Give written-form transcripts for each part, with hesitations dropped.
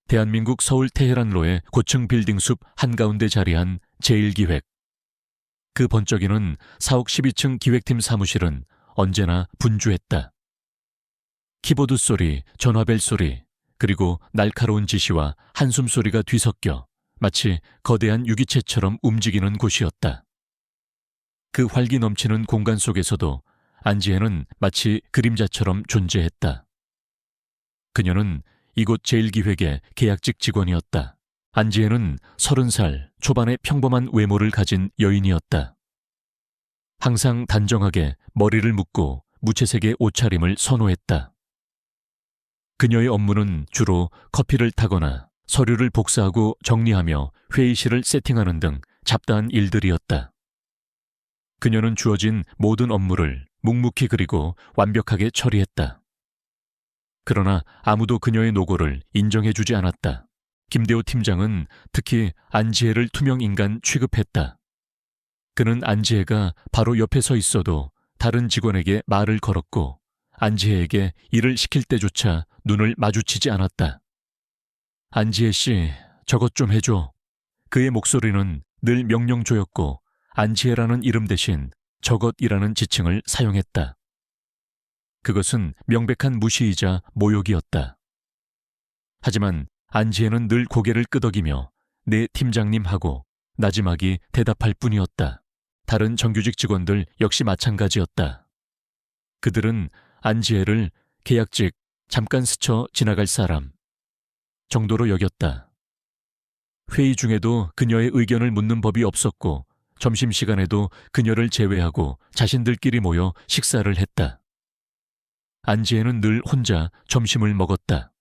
대한민국 서울 테헤란로의 고층 빌딩숲 한가운데 자리한 제1기획. 그 번쩍이는 사옥 12층 기획팀 사무실은 언제나 분주했다. 키보드 소리, 전화벨 소리, 그리고 날카로운 지시와 한숨 소리가 뒤섞여 마치 거대한 유기체처럼 움직이는 곳이었다. 그 활기 넘치는 공간 속에서도 안지혜는 마치 그림자처럼 존재했다. 그녀는 이곳 제1기획의 계약직 직원이었다. 안지혜는 30살 초반의 평범한 외모를 가진 여인이었다. 항상 단정하게 머리를 묶고 무채색의 옷차림을 선호했다. 그녀의 업무는 주로 커피를 타거나 서류를 복사하고 정리하며 회의실을 세팅하는 등 잡다한 일들이었다. 그녀는 주어진 모든 업무를 묵묵히 그리고 완벽하게 처리했다. 그러나 아무도 그녀의 노고를 인정해주지 않았다. 김대호 팀장은 특히 안지혜를 투명인간 취급했다. 그는 안지혜가 바로 옆에 서 있어도 다른 직원에게 말을 걸었고 안지혜에게 일을 시킬 때조차 눈을 마주치지 않았다. 안지혜 씨, 저것 좀 해줘. 그의 목소리는 늘 명령조였고 안지혜라는 이름 대신 저것이라는 지칭을 사용했다. 그것은 명백한 무시이자 모욕이었다. 하지만 안지혜는 늘 고개를 끄덕이며 네 팀장님 하고 나지막이 대답할 뿐이었다. 다른 정규직 직원들 역시 마찬가지였다. 그들은 안지혜를 계약직, 잠깐 스쳐 지나갈 사람 정도로 여겼다. 회의 중에도 그녀의 의견을 묻는 법이 없었고 점심시간에도 그녀를 제외하고 자신들끼리 모여 식사를 했다. 안지혜는 늘 혼자 점심을 먹었다.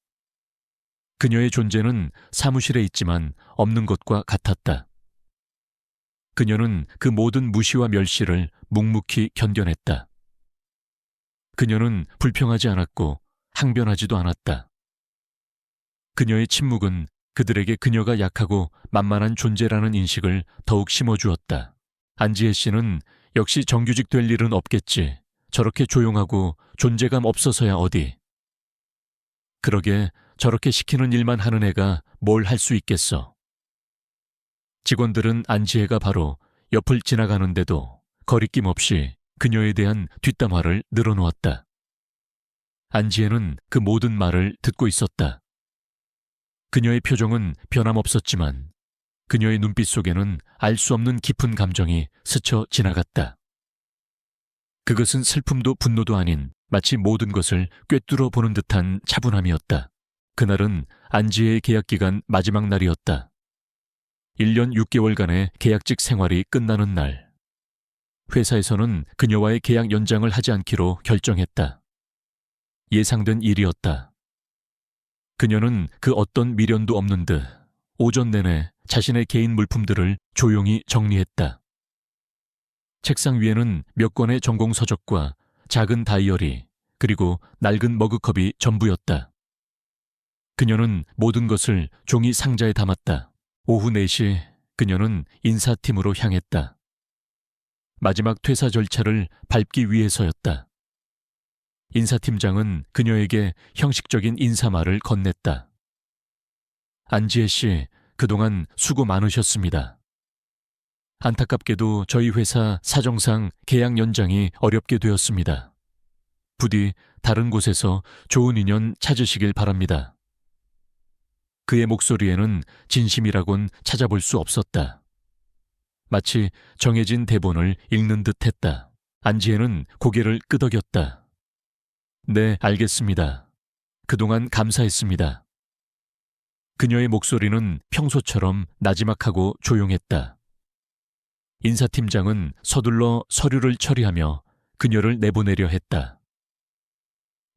그녀의 존재는 사무실에 있지만 없는 것과 같았다. 그녀는 그 모든 무시와 멸시를 묵묵히 견뎌냈다. 그녀는 불평하지 않았고 항변하지도 않았다. 그녀의 침묵은 그들에게 그녀가 약하고 만만한 존재라는 인식을 더욱 심어주었다. 안지혜 씨는 역시 정규직 될 일은 없겠지. 저렇게 조용하고 존재감 없어서야 어디. 그러게 저렇게 시키는 일만 하는 애가 뭘 할 수 있겠어. 직원들은 안지혜가 바로 옆을 지나가는데도 거리낌 없이 그녀에 대한 뒷담화를 늘어놓았다. 안지혜는 그 모든 말을 듣고 있었다. 그녀의 표정은 변함없었지만 그녀의 눈빛 속에는 알 수 없는 깊은 감정이 스쳐 지나갔다. 그것은 슬픔도 분노도 아닌 마치 모든 것을 꿰뚫어 보는 듯한 차분함이었다. 그날은 안지혜의 계약기간 마지막 날이었다. 1년 6개월간의 계약직 생활이 끝나는 날. 회사에서는 그녀와의 계약 연장을 하지 않기로 결정했다. 예상된 일이었다. 그녀는 그 어떤 미련도 없는 듯 오전 내내 자신의 개인 물품들을 조용히 정리했다. 책상 위에는 몇 권의 전공 서적과 작은 다이어리, 그리고 낡은 머그컵이 전부였다. 그녀는 모든 것을 종이 상자에 담았다. 오후 4시 그녀는 인사팀으로 향했다. 마지막 퇴사 절차를 밟기 위해서였다. 인사팀장은 그녀에게 형식적인 인사말을 건넸다. 안지혜 씨, 그동안 수고 많으셨습니다. 안타깝게도 저희 회사 사정상 계약 연장이 어렵게 되었습니다. 부디 다른 곳에서 좋은 인연 찾으시길 바랍니다. 그의 목소리에는 진심이라곤 찾아볼 수 없었다. 마치 정해진 대본을 읽는 듯 했다. 안지혜는 고개를 끄덕였다. 네, 알겠습니다. 그동안 감사했습니다. 그녀의 목소리는 평소처럼 나지막하고 조용했다. 인사팀장은 서둘러 서류를 처리하며 그녀를 내보내려 했다.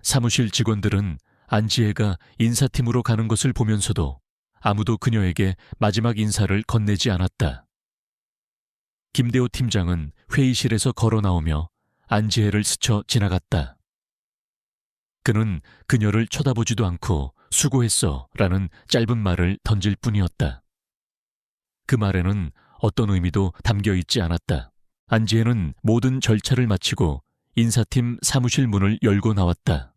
사무실 직원들은 안지혜가 인사팀으로 가는 것을 보면서도 아무도 그녀에게 마지막 인사를 건네지 않았다. 김대호 팀장은 회의실에서 걸어 나오며 안지혜를 스쳐 지나갔다. 그는 그녀를 쳐다보지도 않고 수고했어 라는 짧은 말을 던질 뿐이었다. 그 말에는 어떤 의미도 담겨 있지 않았다. 안지혜는 모든 절차를 마치고 인사팀 사무실 문을 열고 나왔다.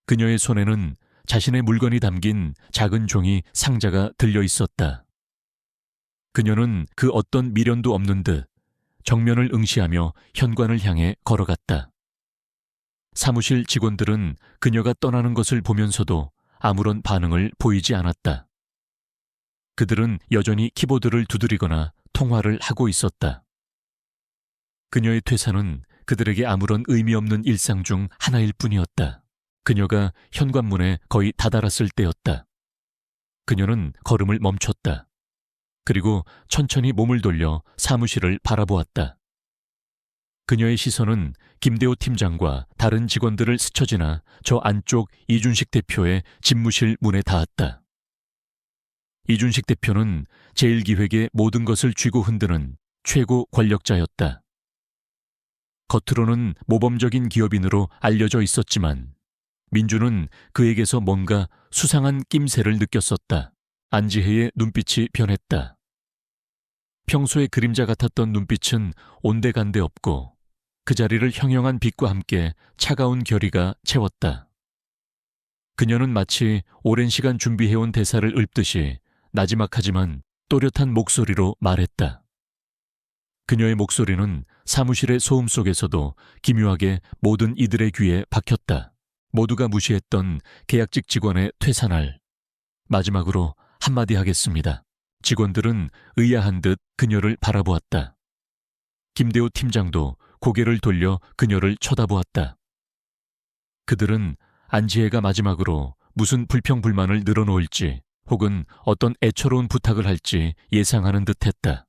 그녀의 손에는 자신의 물건이 담긴 작은 종이 상자가 들려 있었다. 그녀는 그 어떤 미련도 없는 듯 정면을 응시하며 현관을 향해 걸어갔다. 사무실 직원들은 그녀가 떠나는 것을 보면서도 아무런 반응을 보이지 않았다. 그들은 여전히 키보드를 두드리거나 통화를 하고 있었다. 그녀의 퇴사는 그들에게 아무런 의미 없는 일상 중 하나일 뿐이었다. 그녀가 현관문에 거의 다다랐을 때였다. 그녀는 걸음을 멈췄다. 그리고 천천히 몸을 돌려 사무실을 바라보았다. 그녀의 시선은 김대호 팀장과 다른 직원들을 스쳐 지나 저 안쪽 이준식 대표의 집무실 문에 닿았다. 이준식 대표는 제1기획의 모든 것을 쥐고 흔드는 최고 권력자였다. 겉으로는 모범적인 기업인으로 알려져 있었지만 민주는 그에게서 뭔가 수상한 낌새를 느꼈었다. 안지혜의 눈빛이 변했다. 평소에 그림자 같았던 눈빛은 온데간데 없고 그 자리를 형형한 빛과 함께 차가운 결의가 채웠다. 그녀는 마치 오랜 시간 준비해온 대사를 읊듯이 나지막하지만 또렷한 목소리로 말했다. 그녀의 목소리는 사무실의 소음 속에서도 기묘하게 모든 이들의 귀에 박혔다. 모두가 무시했던 계약직 직원의 퇴사날. 마지막으로 한마디 하겠습니다. 직원들은 의아한 듯 그녀를 바라보았다. 김대호 팀장도 고개를 돌려 그녀를 쳐다보았다. 그들은 안지혜가 마지막으로 무슨 불평불만을 늘어놓을지 혹은 어떤 애처로운 부탁을 할지 예상하는 듯했다.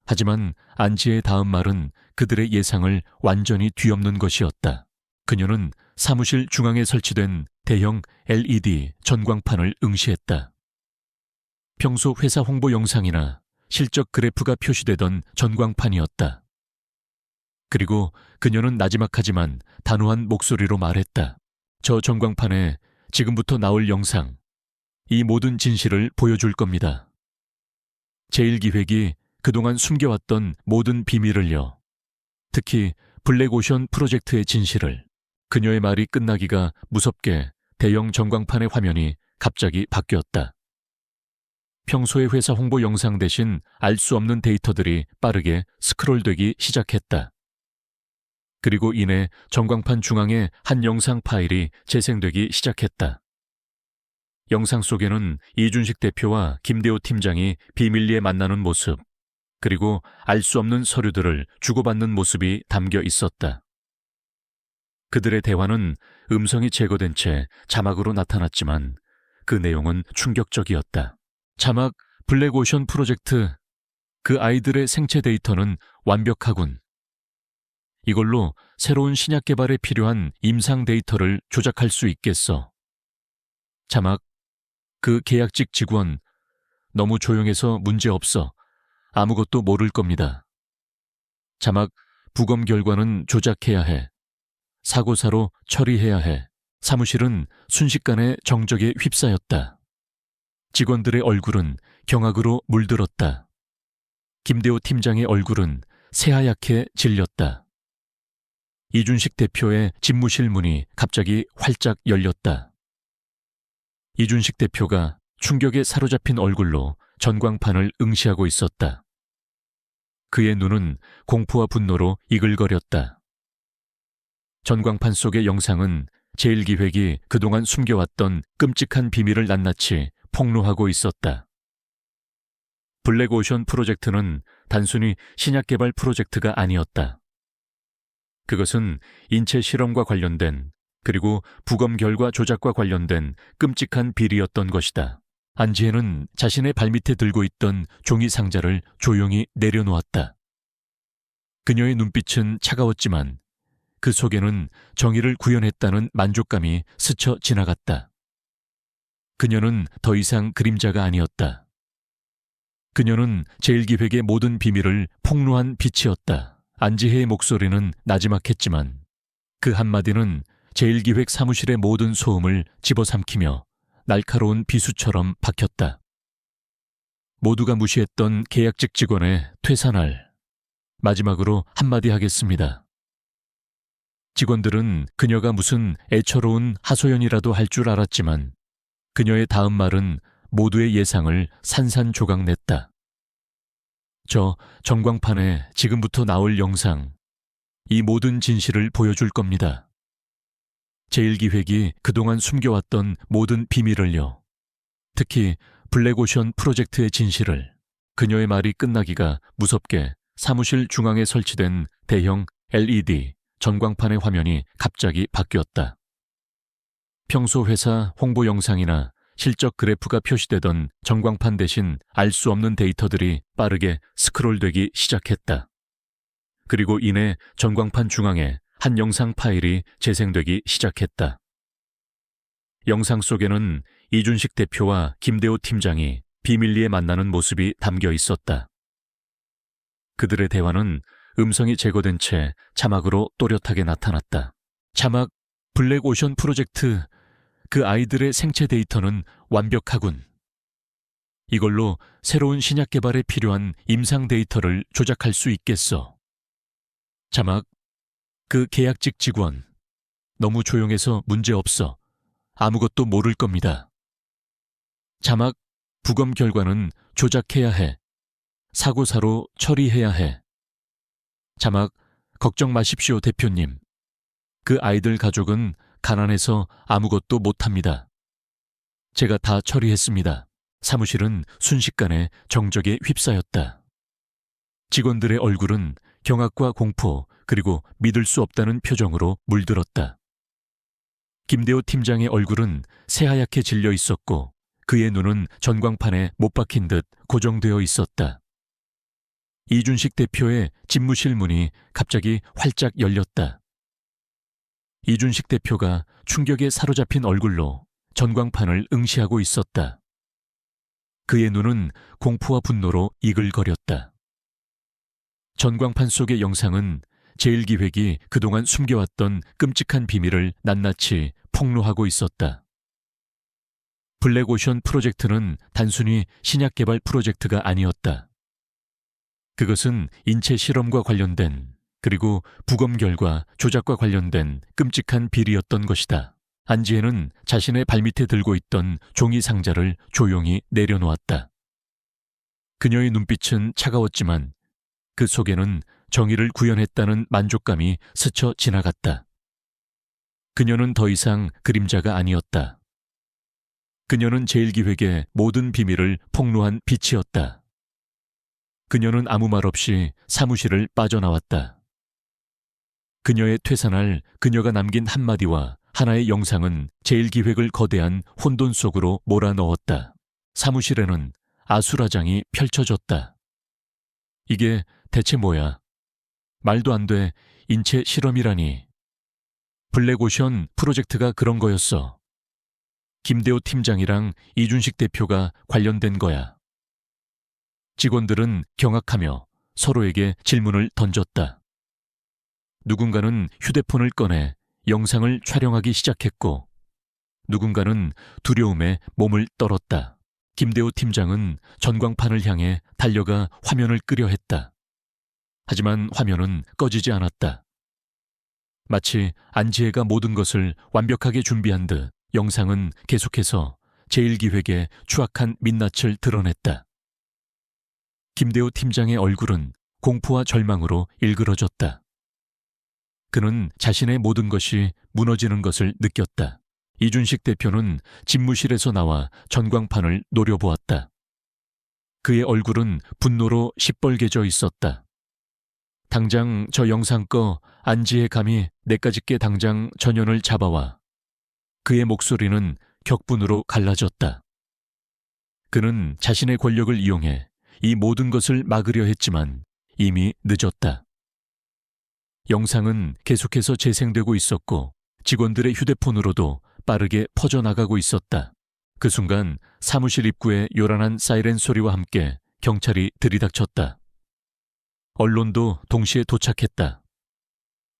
하지만 안지혜의 다음 말은 그들의 예상을 완전히 뒤엎는 것이었다. 그녀는 사무실 중앙에 설치된 대형 LED 전광판을 응시했다. 평소 회사 홍보 영상이나 실적 그래프가 표시되던 전광판이었다. 그리고 그녀는 나지막하지만 단호한 목소리로 말했다. 저 전광판에 지금부터 나올 영상, 이 모든 진실을 보여줄 겁니다. 제1기획이 그동안 숨겨왔던 모든 비밀을요. 특히 블랙오션 프로젝트의 진실을. 그녀의 말이 끝나기가 무섭게 대형 전광판의 화면이 갑자기 바뀌었다. 평소의 회사 홍보 영상 대신 알 수 없는 데이터들이 빠르게 스크롤되기 시작했다. 그리고 이내 전광판 중앙에 한 영상 파일이 재생되기 시작했다. 영상 속에는 이준식 대표와 김대호 팀장이 비밀리에 만나는 모습, 그리고 알 수 없는 서류들을 주고받는 모습이 담겨 있었다. 그들의 대화는 음성이 제거된 채 자막으로 나타났지만 그 내용은 충격적이었다. 자막 블랙오션 프로젝트, 그 아이들의 생체 데이터는 완벽하군. 이걸로 새로운 신약 개발에 필요한 임상 데이터를 조작할 수 있겠어. 자막, 그 계약직 직원, 너무 조용해서 문제없어. 아무것도 모를 겁니다. 자막, 부검 결과는 조작해야 해. 사고사로 처리해야 해. 사무실은 순식간에 정적에 휩싸였다. 직원들의 얼굴은 경악으로 물들었다. 김대호 팀장의 얼굴은 새하얗게 질렸다. 이준식 대표의 집무실 문이 갑자기 활짝 열렸다. 이준식 대표가 충격에 사로잡힌 얼굴로 전광판을 응시하고 있었다. 그의 눈은 공포와 분노로 이글거렸다. 전광판 속의 영상은 제1기획이 그동안 숨겨왔던 끔찍한 비밀을 낱낱이 폭로하고 있었다. 블랙오션 프로젝트는 단순히 신약 개발 프로젝트가 아니었다. 그것은 인체 실험과 관련된 그리고 부검 결과 조작과 관련된 끔찍한 비리였던 것이다. 안지혜는 자신의 발밑에 들고 있던 종이 상자를 조용히 내려놓았다. 그녀의 눈빛은 차가웠지만 그 속에는 정의를 구현했다는 만족감이 스쳐 지나갔다. 그녀는 더 이상 그림자가 아니었다. 그녀는 제1기획의 모든 비밀을 폭로한 빛이었다. 안지혜의 목소리는 나지막했지만 그 한마디는 제1기획 사무실의 모든 소음을 집어삼키며 날카로운 비수처럼 박혔다. 모두가 무시했던 계약직 직원의 퇴사날. 마지막으로 한마디 하겠습니다. 직원들은 그녀가 무슨 애처로운 하소연이라도 할 줄 알았지만 그녀의 다음 말은 모두의 예상을 산산조각냈다. 저 전광판에 지금부터 나올 영상, 이 모든 진실을 보여줄 겁니다. 제1기획이 그동안 숨겨왔던 모든 비밀을요. 특히 블랙오션 프로젝트의 진실을. 그녀의 말이 끝나기가 무섭게 사무실 중앙에 설치된 대형 LED 전광판의 화면이 갑자기 바뀌었다. 평소 회사 홍보 영상이나 실적 그래프가 표시되던 전광판 대신 알 수 없는 데이터들이 빠르게 스크롤되기 시작했다. 그리고 이내 전광판 중앙에 한 영상 파일이 재생되기 시작했다. 영상 속에는 이준식 대표와 김대호 팀장이 비밀리에 만나는 모습이 담겨 있었다. 그들의 대화는 음성이 제거된 채 자막으로 또렷하게 나타났다. 자막, 블랙오션 프로젝트, 그 아이들의 생체 데이터는 완벽하군. 이걸로 새로운 신약 개발에 필요한 임상 데이터를 조작할 수 있겠어. 자막, 그 계약직 직원, 너무 조용해서 문제없어. 아무것도 모를 겁니다. 자막, 부검 결과는 조작해야 해. 사고사로 처리해야 해. 자막, 걱정 마십시오, 대표님. 그 아이들 가족은 가난해서 아무것도 못합니다. 제가 다 처리했습니다. 사무실은 순식간에 정적에 휩싸였다. 직원들의 얼굴은 경악과 공포 그리고 믿을 수 없다는 표정으로 물들었다. 김대호 팀장의 얼굴은 새하얗게 질려 있었고 그의 눈은 전광판에 못 박힌 듯 고정되어 있었다. 이준식 대표의 집무실 문이 갑자기 활짝 열렸다. 이준식 대표가 충격에 사로잡힌 얼굴로 전광판을 응시하고 있었다. 그의 눈은 공포와 분노로 이글거렸다. 전광판 속의 영상은 제1기획이 그동안 숨겨왔던 끔찍한 비밀을 낱낱이 폭로하고 있었다. 블랙오션 프로젝트는 단순히 신약 개발 프로젝트가 아니었다. 그것은 인체 실험과 관련된 그리고 부검 결과 조작과 관련된 끔찍한 비리였던 것이다. 안지혜는 자신의 발밑에 들고 있던 종이 상자를 조용히 내려놓았다. 그녀의 눈빛은 차가웠지만 그 속에는 정의를 구현했다는 만족감이 스쳐 지나갔다. 그녀는 더 이상 그림자가 아니었다. 그녀는 제1기획의 모든 비밀을 폭로한 빛이었다. 그녀는 아무 말 없이 사무실을 빠져나왔다. 그녀의 퇴사날 그녀가 남긴 한마디와 하나의 영상은 제1기획을 거대한 혼돈 속으로 몰아넣었다. 사무실에는 아수라장이 펼쳐졌다. 이게 대체 뭐야? 말도 안 돼. 인체 실험이라니. 블랙오션 프로젝트가 그런 거였어. 김대호 팀장이랑 이준식 대표가 관련된 거야. 직원들은 경악하며 서로에게 질문을 던졌다. 누군가는 휴대폰을 꺼내 영상을 촬영하기 시작했고 누군가는 두려움에 몸을 떨었다. 김대호 팀장은 전광판을 향해 달려가 화면을 끄려 했다. 하지만 화면은 꺼지지 않았다. 마치 안지혜가 모든 것을 완벽하게 준비한 듯 영상은 계속해서 제1기획의 추악한 민낯을 드러냈다. 김대호 팀장의 얼굴은 공포와 절망으로 일그러졌다. 그는 자신의 모든 것이 무너지는 것을 느꼈다. 이준식 대표는 집무실에서 나와 전광판을 노려보았다. 그의 얼굴은 분노로 시뻘개져 있었다. 당장 저 영상 꺼. 안지혜 감히 내까짓게 당장 전현을 잡아와. 그의 목소리는 격분으로 갈라졌다. 그는 자신의 권력을 이용해 이 모든 것을 막으려 했지만 이미 늦었다. 영상은 계속해서 재생되고 있었고 직원들의 휴대폰으로도 빠르게 퍼져나가고 있었다. 그 순간 사무실 입구에 요란한 사이렌 소리와 함께 경찰이 들이닥쳤다. 언론도 동시에 도착했다.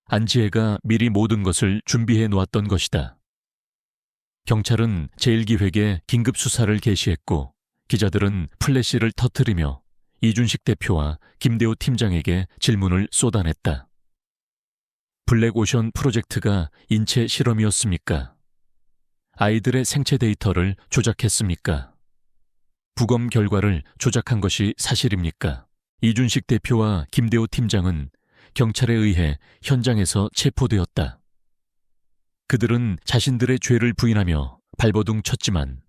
안지혜가 미리 모든 것을 준비해 놓았던 것이다. 경찰은 제1기획에 긴급 수사를 개시했고 기자들은 플래시를 터뜨리며 이준식 대표와 김대호 팀장에게 질문을 쏟아냈다. 블랙오션 프로젝트가 인체 실험이었습니까? 아이들의 생체 데이터를 조작했습니까? 부검 결과를 조작한 것이 사실입니까? 이준식 대표와 김대호 팀장은 경찰에 의해 현장에서 체포되었다. 그들은 자신들의 죄를 부인하며 발버둥 쳤지만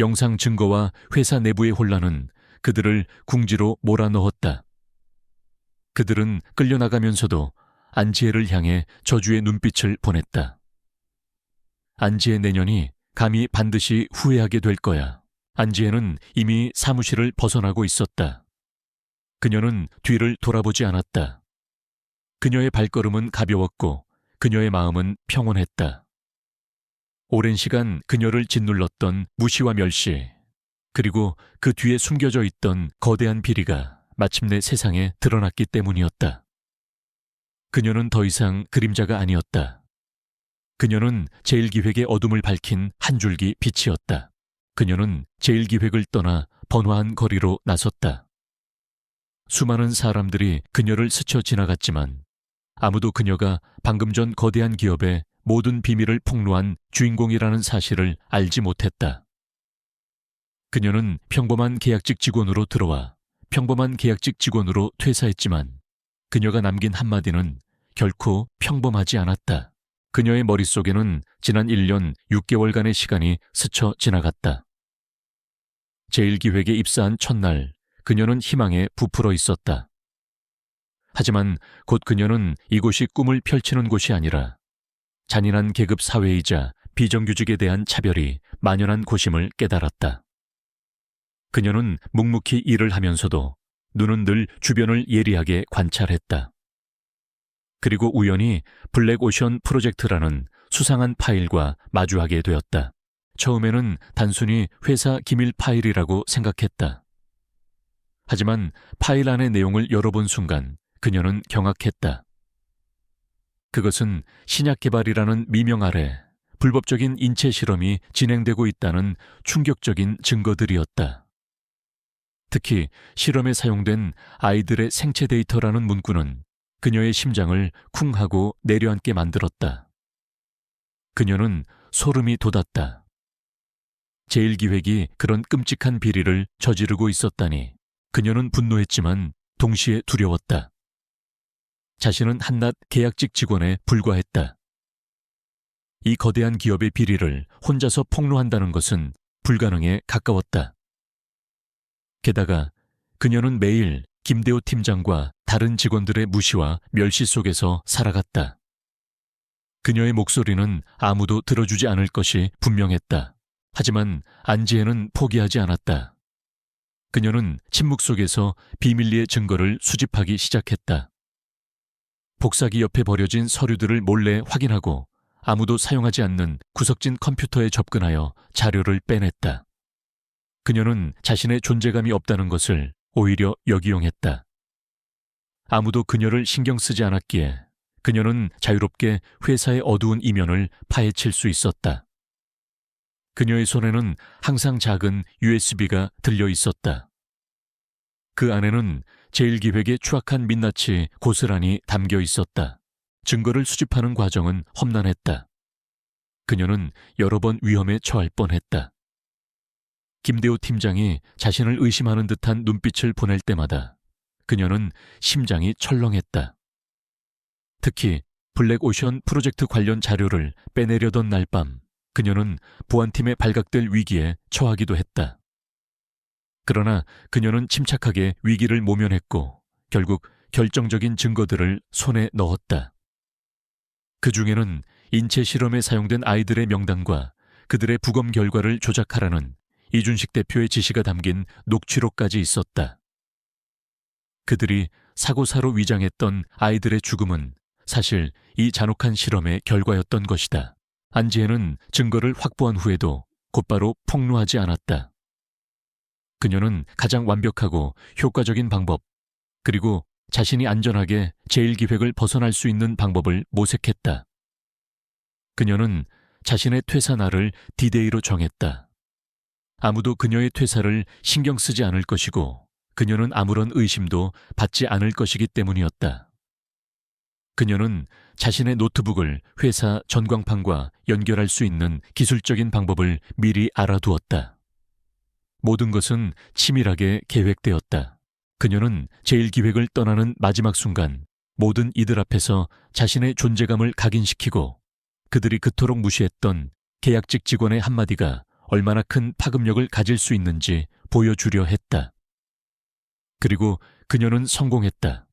영상 증거와 회사 내부의 혼란은 그들을 궁지로 몰아넣었다. 그들은 끌려나가면서도 안지혜를 향해 저주의 눈빛을 보냈다. 안지혜 내년이 감히 반드시 후회하게 될 거야. 안지혜는 이미 사무실을 벗어나고 있었다. 그녀는 뒤를 돌아보지 않았다. 그녀의 발걸음은 가벼웠고 그녀의 마음은 평온했다. 오랜 시간 그녀를 짓눌렀던 무시와 멸시, 그리고 그 뒤에 숨겨져 있던 거대한 비리가 마침내 세상에 드러났기 때문이었다. 그녀는 더 이상 그림자가 아니었다. 그녀는 제1기획의 어둠을 밝힌 한 줄기 빛이었다. 그녀는 제1기획을 떠나 번화한 거리로 나섰다. 수많은 사람들이 그녀를 스쳐 지나갔지만 아무도 그녀가 방금 전 거대한 기업의 모든 비밀을 폭로한 주인공이라는 사실을 알지 못했다. 그녀는 평범한 계약직 직원으로 들어와 평범한 계약직 직원으로 퇴사했지만 그녀가 남긴 한마디는 결코 평범하지 않았다. 그녀의 머릿속에는 지난 1년 6개월간의 시간이 스쳐 지나갔다. 제1기획에 입사한 첫날 그녀는 희망에 부풀어 있었다. 하지만 곧 그녀는 이곳이 꿈을 펼치는 곳이 아니라 잔인한 계급 사회이자 비정규직에 대한 차별이 만연한 곳임을 깨달았다. 그녀는 묵묵히 일을 하면서도 눈은 늘 주변을 예리하게 관찰했다. 그리고 우연히 블랙오션 프로젝트라는 수상한 파일과 마주하게 되었다. 처음에는 단순히 회사 기밀 파일이라고 생각했다. 하지만 파일 안의 내용을 열어본 순간 그녀는 경악했다. 그것은 신약 개발이라는 미명 아래 불법적인 인체 실험이 진행되고 있다는 충격적인 증거들이었다. 특히 실험에 사용된 아이들의 생체 데이터라는 문구는 그녀의 심장을 쿵 하고 내려앉게 만들었다. 그녀는 소름이 돋았다. 제1기획이 그런 끔찍한 비리를 저지르고 있었다니 그녀는 분노했지만 동시에 두려웠다. 자신은 한낱 계약직 직원에 불과했다. 이 거대한 기업의 비리를 혼자서 폭로한다는 것은 불가능에 가까웠다. 게다가 그녀는 매일 김대호 팀장과 다른 직원들의 무시와 멸시 속에서 살아갔다. 그녀의 목소리는 아무도 들어주지 않을 것이 분명했다. 하지만 안지혜는 포기하지 않았다. 그녀는 침묵 속에서 비밀리에 증거를 수집하기 시작했다. 복사기 옆에 버려진 서류들을 몰래 확인하고 아무도 사용하지 않는 구석진 컴퓨터에 접근하여 자료를 빼냈다. 그녀는 자신의 존재감이 없다는 것을 오히려 역이용했다. 아무도 그녀를 신경 쓰지 않았기에 그녀는 자유롭게 회사의 어두운 이면을 파헤칠 수 있었다. 그녀의 손에는 항상 작은 USB가 들려 있었다. 그 안에는 제1기획의 추악한 민낯이 고스란히 담겨 있었다. 증거를 수집하는 과정은 험난했다. 그녀는 여러 번 위험에 처할 뻔했다. 김대호 팀장이 자신을 의심하는 듯한 눈빛을 보낼 때마다 그녀는 심장이 철렁했다. 특히 블랙오션 프로젝트 관련 자료를 빼내려던 날 밤 그녀는 보안팀에 발각될 위기에 처하기도 했다. 그러나 그녀는 침착하게 위기를 모면했고 결국 결정적인 증거들을 손에 넣었다. 그 중에는 인체 실험에 사용된 아이들의 명단과 그들의 부검 결과를 조작하라는 이준식 대표의 지시가 담긴 녹취록까지 있었다. 그들이 사고사로 위장했던 아이들의 죽음은 사실 이 잔혹한 실험의 결과였던 것이다. 안지혜는 증거를 확보한 후에도 곧바로 폭로하지 않았다. 그녀는 가장 완벽하고 효과적인 방법, 그리고 자신이 안전하게 제1기획을 벗어날 수 있는 방법을 모색했다. 그녀는 자신의 퇴사 날을 D-Day로 정했다. 아무도 그녀의 퇴사를 신경 쓰지 않을 것이고 그녀는 아무런 의심도 받지 않을 것이기 때문이었다. 그녀는 자신의 노트북을 회사 전광판과 연결할 수 있는 기술적인 방법을 미리 알아두었다. 모든 것은 치밀하게 계획되었다. 그녀는 제1기획을 떠나는 마지막 순간 모든 이들 앞에서 자신의 존재감을 각인시키고 그들이 그토록 무시했던 계약직 직원의 한마디가 얼마나 큰 파급력을 가질 수 있는지 보여주려 했다. 그리고 그녀는 성공했다.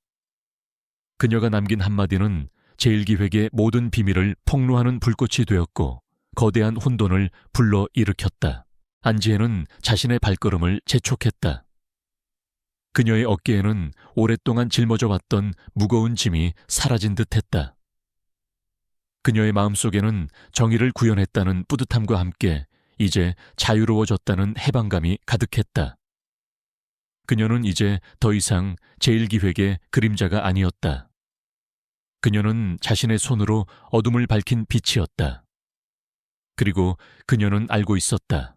그녀가 남긴 한마디는 제1기획의 모든 비밀을 폭로하는 불꽃이 되었고 거대한 혼돈을 불러일으켰다. 안지혜는 자신의 발걸음을 재촉했다. 그녀의 어깨에는 오랫동안 짊어져 왔던 무거운 짐이 사라진 듯했다. 그녀의 마음속에는 정의를 구현했다는 뿌듯함과 함께 이제 자유로워졌다는 해방감이 가득했다. 그녀는 이제 더 이상 제1기획의 그림자가 아니었다. 그녀는 자신의 손으로 어둠을 밝힌 빛이었다. 그리고 그녀는 알고 있었다.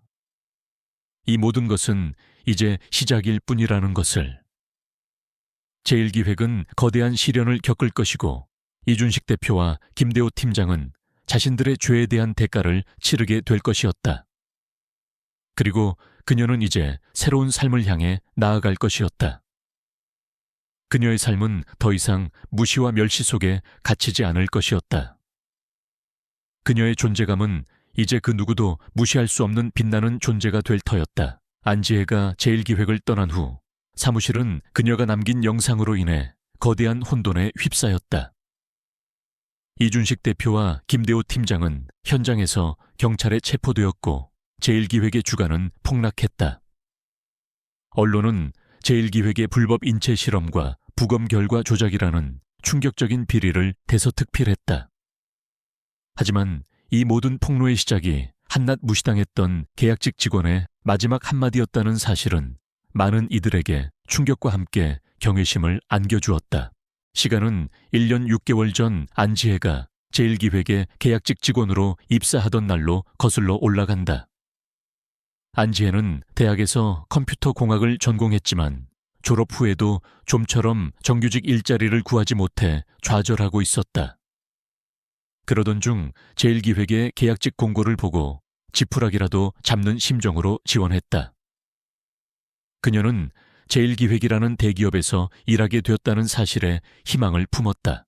이 모든 것은 이제 시작일 뿐이라는 것을. 제1기획은 거대한 시련을 겪을 것이고 이준식 대표와 김대호 팀장은 자신들의 죄에 대한 대가를 치르게 될 것이었다. 그리고 그녀는 이제 새로운 삶을 향해 나아갈 것이었다. 그녀의 삶은 더 이상 무시와 멸시 속에 갇히지 않을 것이었다. 그녀의 존재감은 이제 그 누구도 무시할 수 없는 빛나는 존재가 될 터였다. 안지혜가 제1기획을 떠난 후 사무실은 그녀가 남긴 영상으로 인해 거대한 혼돈에 휩싸였다. 이준식 대표와 김대호 팀장은 현장에서 경찰에 체포되었고 제1기획의 주가는 폭락했다. 언론은 제1기획의 불법 인체 실험과 부검 결과 조작이라는 충격적인 비리를 대서특필했다. 하지만 이 모든 폭로의 시작이 한낱 무시당했던 계약직 직원의 마지막 한마디였다는 사실은 많은 이들에게 충격과 함께 경외심을 안겨주었다. 시간은 1년 6개월 전 안지혜가 제1기획의 계약직 직원으로 입사하던 날로 거슬러 올라간다. 안지혜는 대학에서 컴퓨터 공학을 전공했지만 졸업 후에도 좀처럼 정규직 일자리를 구하지 못해 좌절하고 있었다. 그러던 중 제1기획의 계약직 공고를 보고 지푸라기라도 잡는 심정으로 지원했다. 그녀는 제1기획이라는 대기업에서 일하게 되었다는 사실에 희망을 품었다.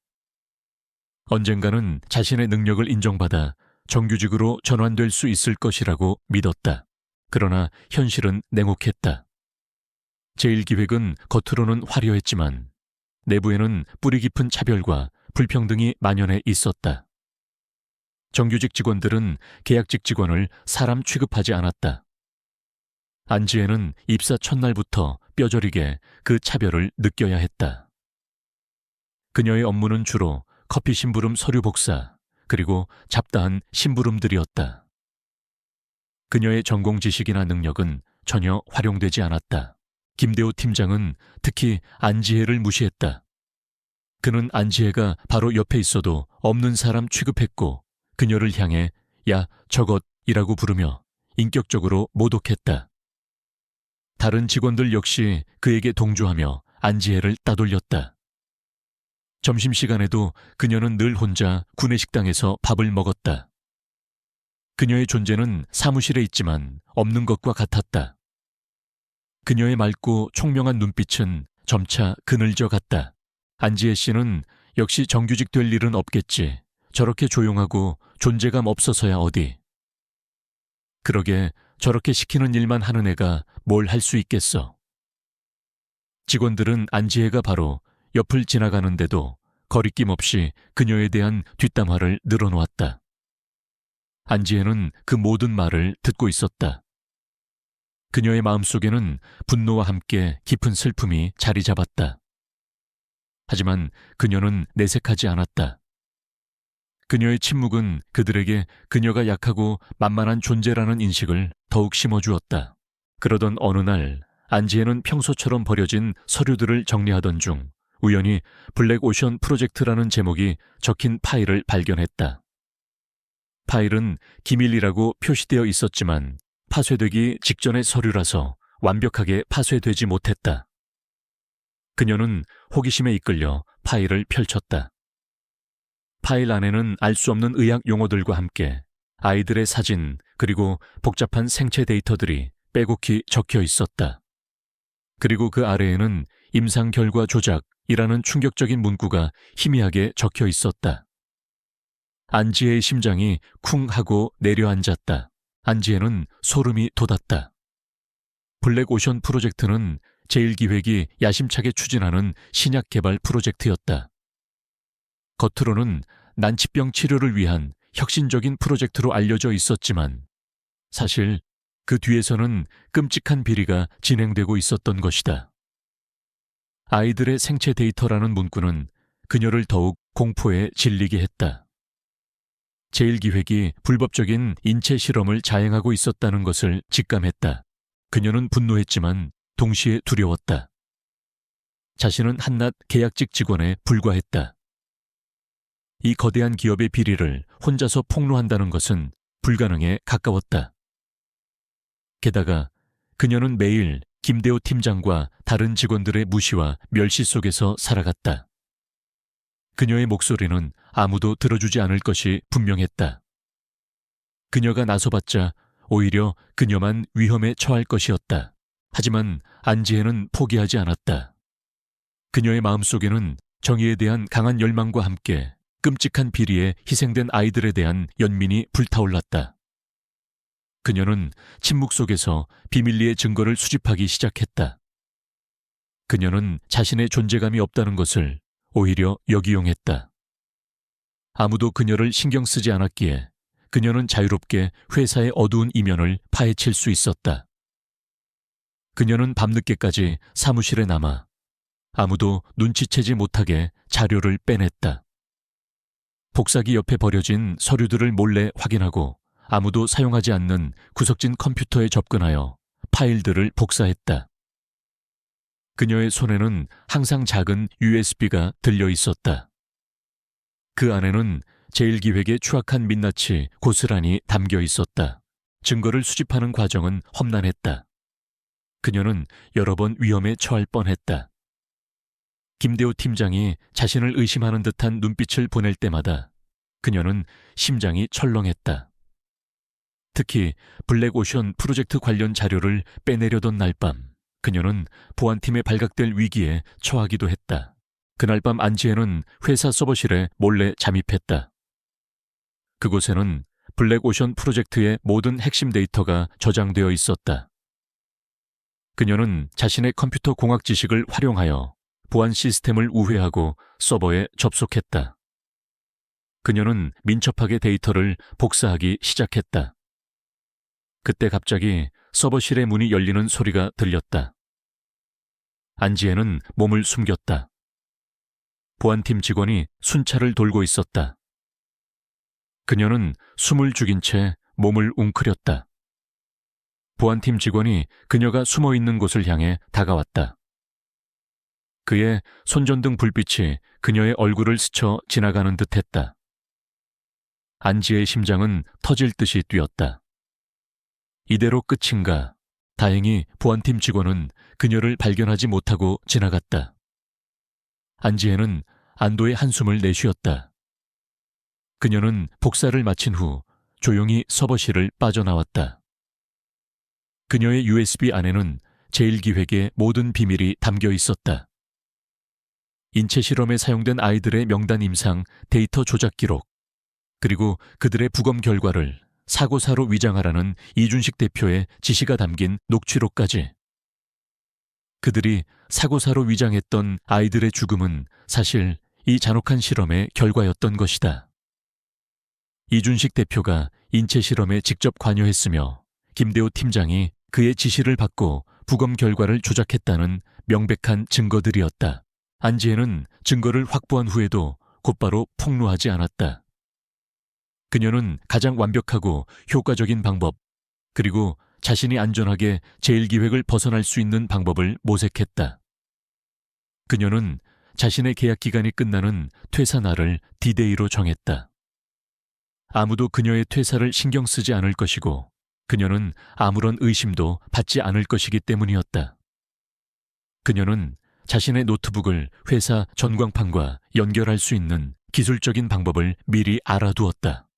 언젠가는 자신의 능력을 인정받아 정규직으로 전환될 수 있을 것이라고 믿었다. 그러나 현실은 냉혹했다. 제1기획은 겉으로는 화려했지만 내부에는 뿌리 깊은 차별과 불평등이 만연해 있었다. 정규직 직원들은 계약직 직원을 사람 취급하지 않았다. 안지혜는 입사 첫날부터 뼈저리게 그 차별을 느껴야 했다. 그녀의 업무는 주로 커피 심부름 서류 복사, 그리고 잡다한 심부름들이었다. 그녀의 전공 지식이나 능력은 전혀 활용되지 않았다. 김대호 팀장은 특히 안지혜를 무시했다. 그는 안지혜가 바로 옆에 있어도 없는 사람 취급했고 그녀를 향해 야, 저것이라고 부르며 인격적으로 모독했다. 다른 직원들 역시 그에게 동조하며 안지혜를 따돌렸다. 점심시간에도 그녀는 늘 혼자 구내식당에서 밥을 먹었다. 그녀의 존재는 사무실에 있지만 없는 것과 같았다. 그녀의 맑고 총명한 눈빛은 점차 그늘져 갔다. 안지혜 씨는 역시 정규직 될 일은 없겠지. 저렇게 조용하고 존재감 없어서야 어디. 그러게 저렇게 시키는 일만 하는 애가 뭘 할 수 있겠어. 직원들은 안지혜가 바로 옆을 지나가는데도 거리낌 없이 그녀에 대한 뒷담화를 늘어놓았다. 안지혜는 그 모든 말을 듣고 있었다. 그녀의 마음속에는 분노와 함께 깊은 슬픔이 자리 잡았다. 하지만 그녀는 내색하지 않았다. 그녀의 침묵은 그들에게 그녀가 약하고 만만한 존재라는 인식을 더욱 심어주었다. 그러던 어느 날 안지혜는 평소처럼 버려진 서류들을 정리하던 중 우연히 블랙오션 프로젝트라는 제목이 적힌 파일을 발견했다. 파일은 기밀이라고 표시되어 있었지만 파쇄되기 직전의 서류라서 완벽하게 파쇄되지 못했다. 그녀는 호기심에 이끌려 파일을 펼쳤다. 파일 안에는 알 수 없는 의학 용어들과 함께 아이들의 사진 그리고 복잡한 생체 데이터들이 빼곡히 적혀 있었다. 그리고 그 아래에는 임상 결과 조작이라는 충격적인 문구가 희미하게 적혀 있었다. 안지혜의 심장이 쿵 하고 내려앉았다. 안지혜는 소름이 돋았다. 블랙오션 프로젝트는 제1기획이 야심차게 추진하는 신약 개발 프로젝트였다. 겉으로는 난치병 치료를 위한 혁신적인 프로젝트로 알려져 있었지만 사실 그 뒤에서는 끔찍한 비리가 진행되고 있었던 것이다. 아이들의 생체 데이터라는 문구는 그녀를 더욱 공포에 질리게 했다. 제1기획이 불법적인 인체 실험을 자행하고 있었다는 것을 직감했다. 그녀는 분노했지만 동시에 두려웠다. 자신은 한낱 계약직 직원에 불과했다. 이 거대한 기업의 비리를 혼자서 폭로한다는 것은 불가능에 가까웠다. 게다가 그녀는 매일 김대호 팀장과 다른 직원들의 무시와 멸시 속에서 살아갔다. 그녀의 목소리는 아무도 들어주지 않을 것이 분명했다. 그녀가 나서봤자 오히려 그녀만 위험에 처할 것이었다. 하지만 안지혜는 포기하지 않았다. 그녀의 마음속에는 정의에 대한 강한 열망과 함께 끔찍한 비리에 희생된 아이들에 대한 연민이 불타올랐다. 그녀는 침묵 속에서 비밀리에 증거를 수집하기 시작했다. 그녀는 자신의 존재감이 없다는 것을 오히려 역이용했다. 아무도 그녀를 신경 쓰지 않았기에 그녀는 자유롭게 회사의 어두운 이면을 파헤칠 수 있었다. 그녀는 밤늦게까지 사무실에 남아 아무도 눈치채지 못하게 자료를 빼냈다. 복사기 옆에 버려진 서류들을 몰래 확인하고 아무도 사용하지 않는 구석진 컴퓨터에 접근하여 파일들을 복사했다. 그녀의 손에는 항상 작은 USB가 들려 있었다. 그 안에는 제1기획의 추악한 민낯이 고스란히 담겨 있었다. 증거를 수집하는 과정은 험난했다. 그녀는 여러 번 위험에 처할 뻔했다. 김대호 팀장이 자신을 의심하는 듯한 눈빛을 보낼 때마다 그녀는 심장이 철렁했다. 특히 블랙오션 프로젝트 관련 자료를 빼내려던 날 밤, 그녀는 보안팀에 발각될 위기에 처하기도 했다. 그날 밤 안지혜는 회사 서버실에 몰래 잠입했다. 그곳에는 블랙오션 프로젝트의 모든 핵심 데이터가 저장되어 있었다. 그녀는 자신의 컴퓨터 공학 지식을 활용하여 보안 시스템을 우회하고 서버에 접속했다. 그녀는 민첩하게 데이터를 복사하기 시작했다. 그때 갑자기 서버실의 문이 열리는 소리가 들렸다. 안지혜는 몸을 숨겼다. 보안팀 직원이 순찰을 돌고 있었다. 그녀는 숨을 죽인 채 몸을 웅크렸다. 보안팀 직원이 그녀가 숨어 있는 곳을 향해 다가왔다. 그의 손전등 불빛이 그녀의 얼굴을 스쳐 지나가는 듯했다. 안지혜의 심장은 터질 듯이 뛰었다. 이대로 끝인가? 다행히 보안팀 직원은 그녀를 발견하지 못하고 지나갔다. 안지혜는 안도의 한숨을 내쉬었다. 그녀는 복사를 마친 후 조용히 서버실을 빠져나왔다. 그녀의 USB 안에는 제1기획의 모든 비밀이 담겨 있었다. 인체 실험에 사용된 아이들의 명단 임상 데이터 조작 기록, 그리고 그들의 부검 결과를 사고사로 위장하라는 이준식 대표의 지시가 담긴 녹취록까지. 그들이 사고사로 위장했던 아이들의 죽음은 사실 이 잔혹한 실험의 결과였던 것이다. 이준식 대표가 인체 실험에 직접 관여했으며 김대호 팀장이 그의 지시를 받고 부검 결과를 조작했다는 명백한 증거들이었다. 안지혜는 증거를 확보한 후에도 곧바로 폭로하지 않았다. 그녀는 가장 완벽하고 효과적인 방법, 그리고 자신이 안전하게 제1기획을 벗어날 수 있는 방법을 모색했다. 그녀는 자신의 계약 기간이 끝나는 퇴사 날을 D-Day로 정했다. 아무도 그녀의 퇴사를 신경 쓰지 않을 것이고 그녀는 아무런 의심도 받지 않을 것이기 때문이었다. 그녀는 자신의 노트북을 회사 전광판과 연결할 수 있는 기술적인 방법을 미리 알아두었다.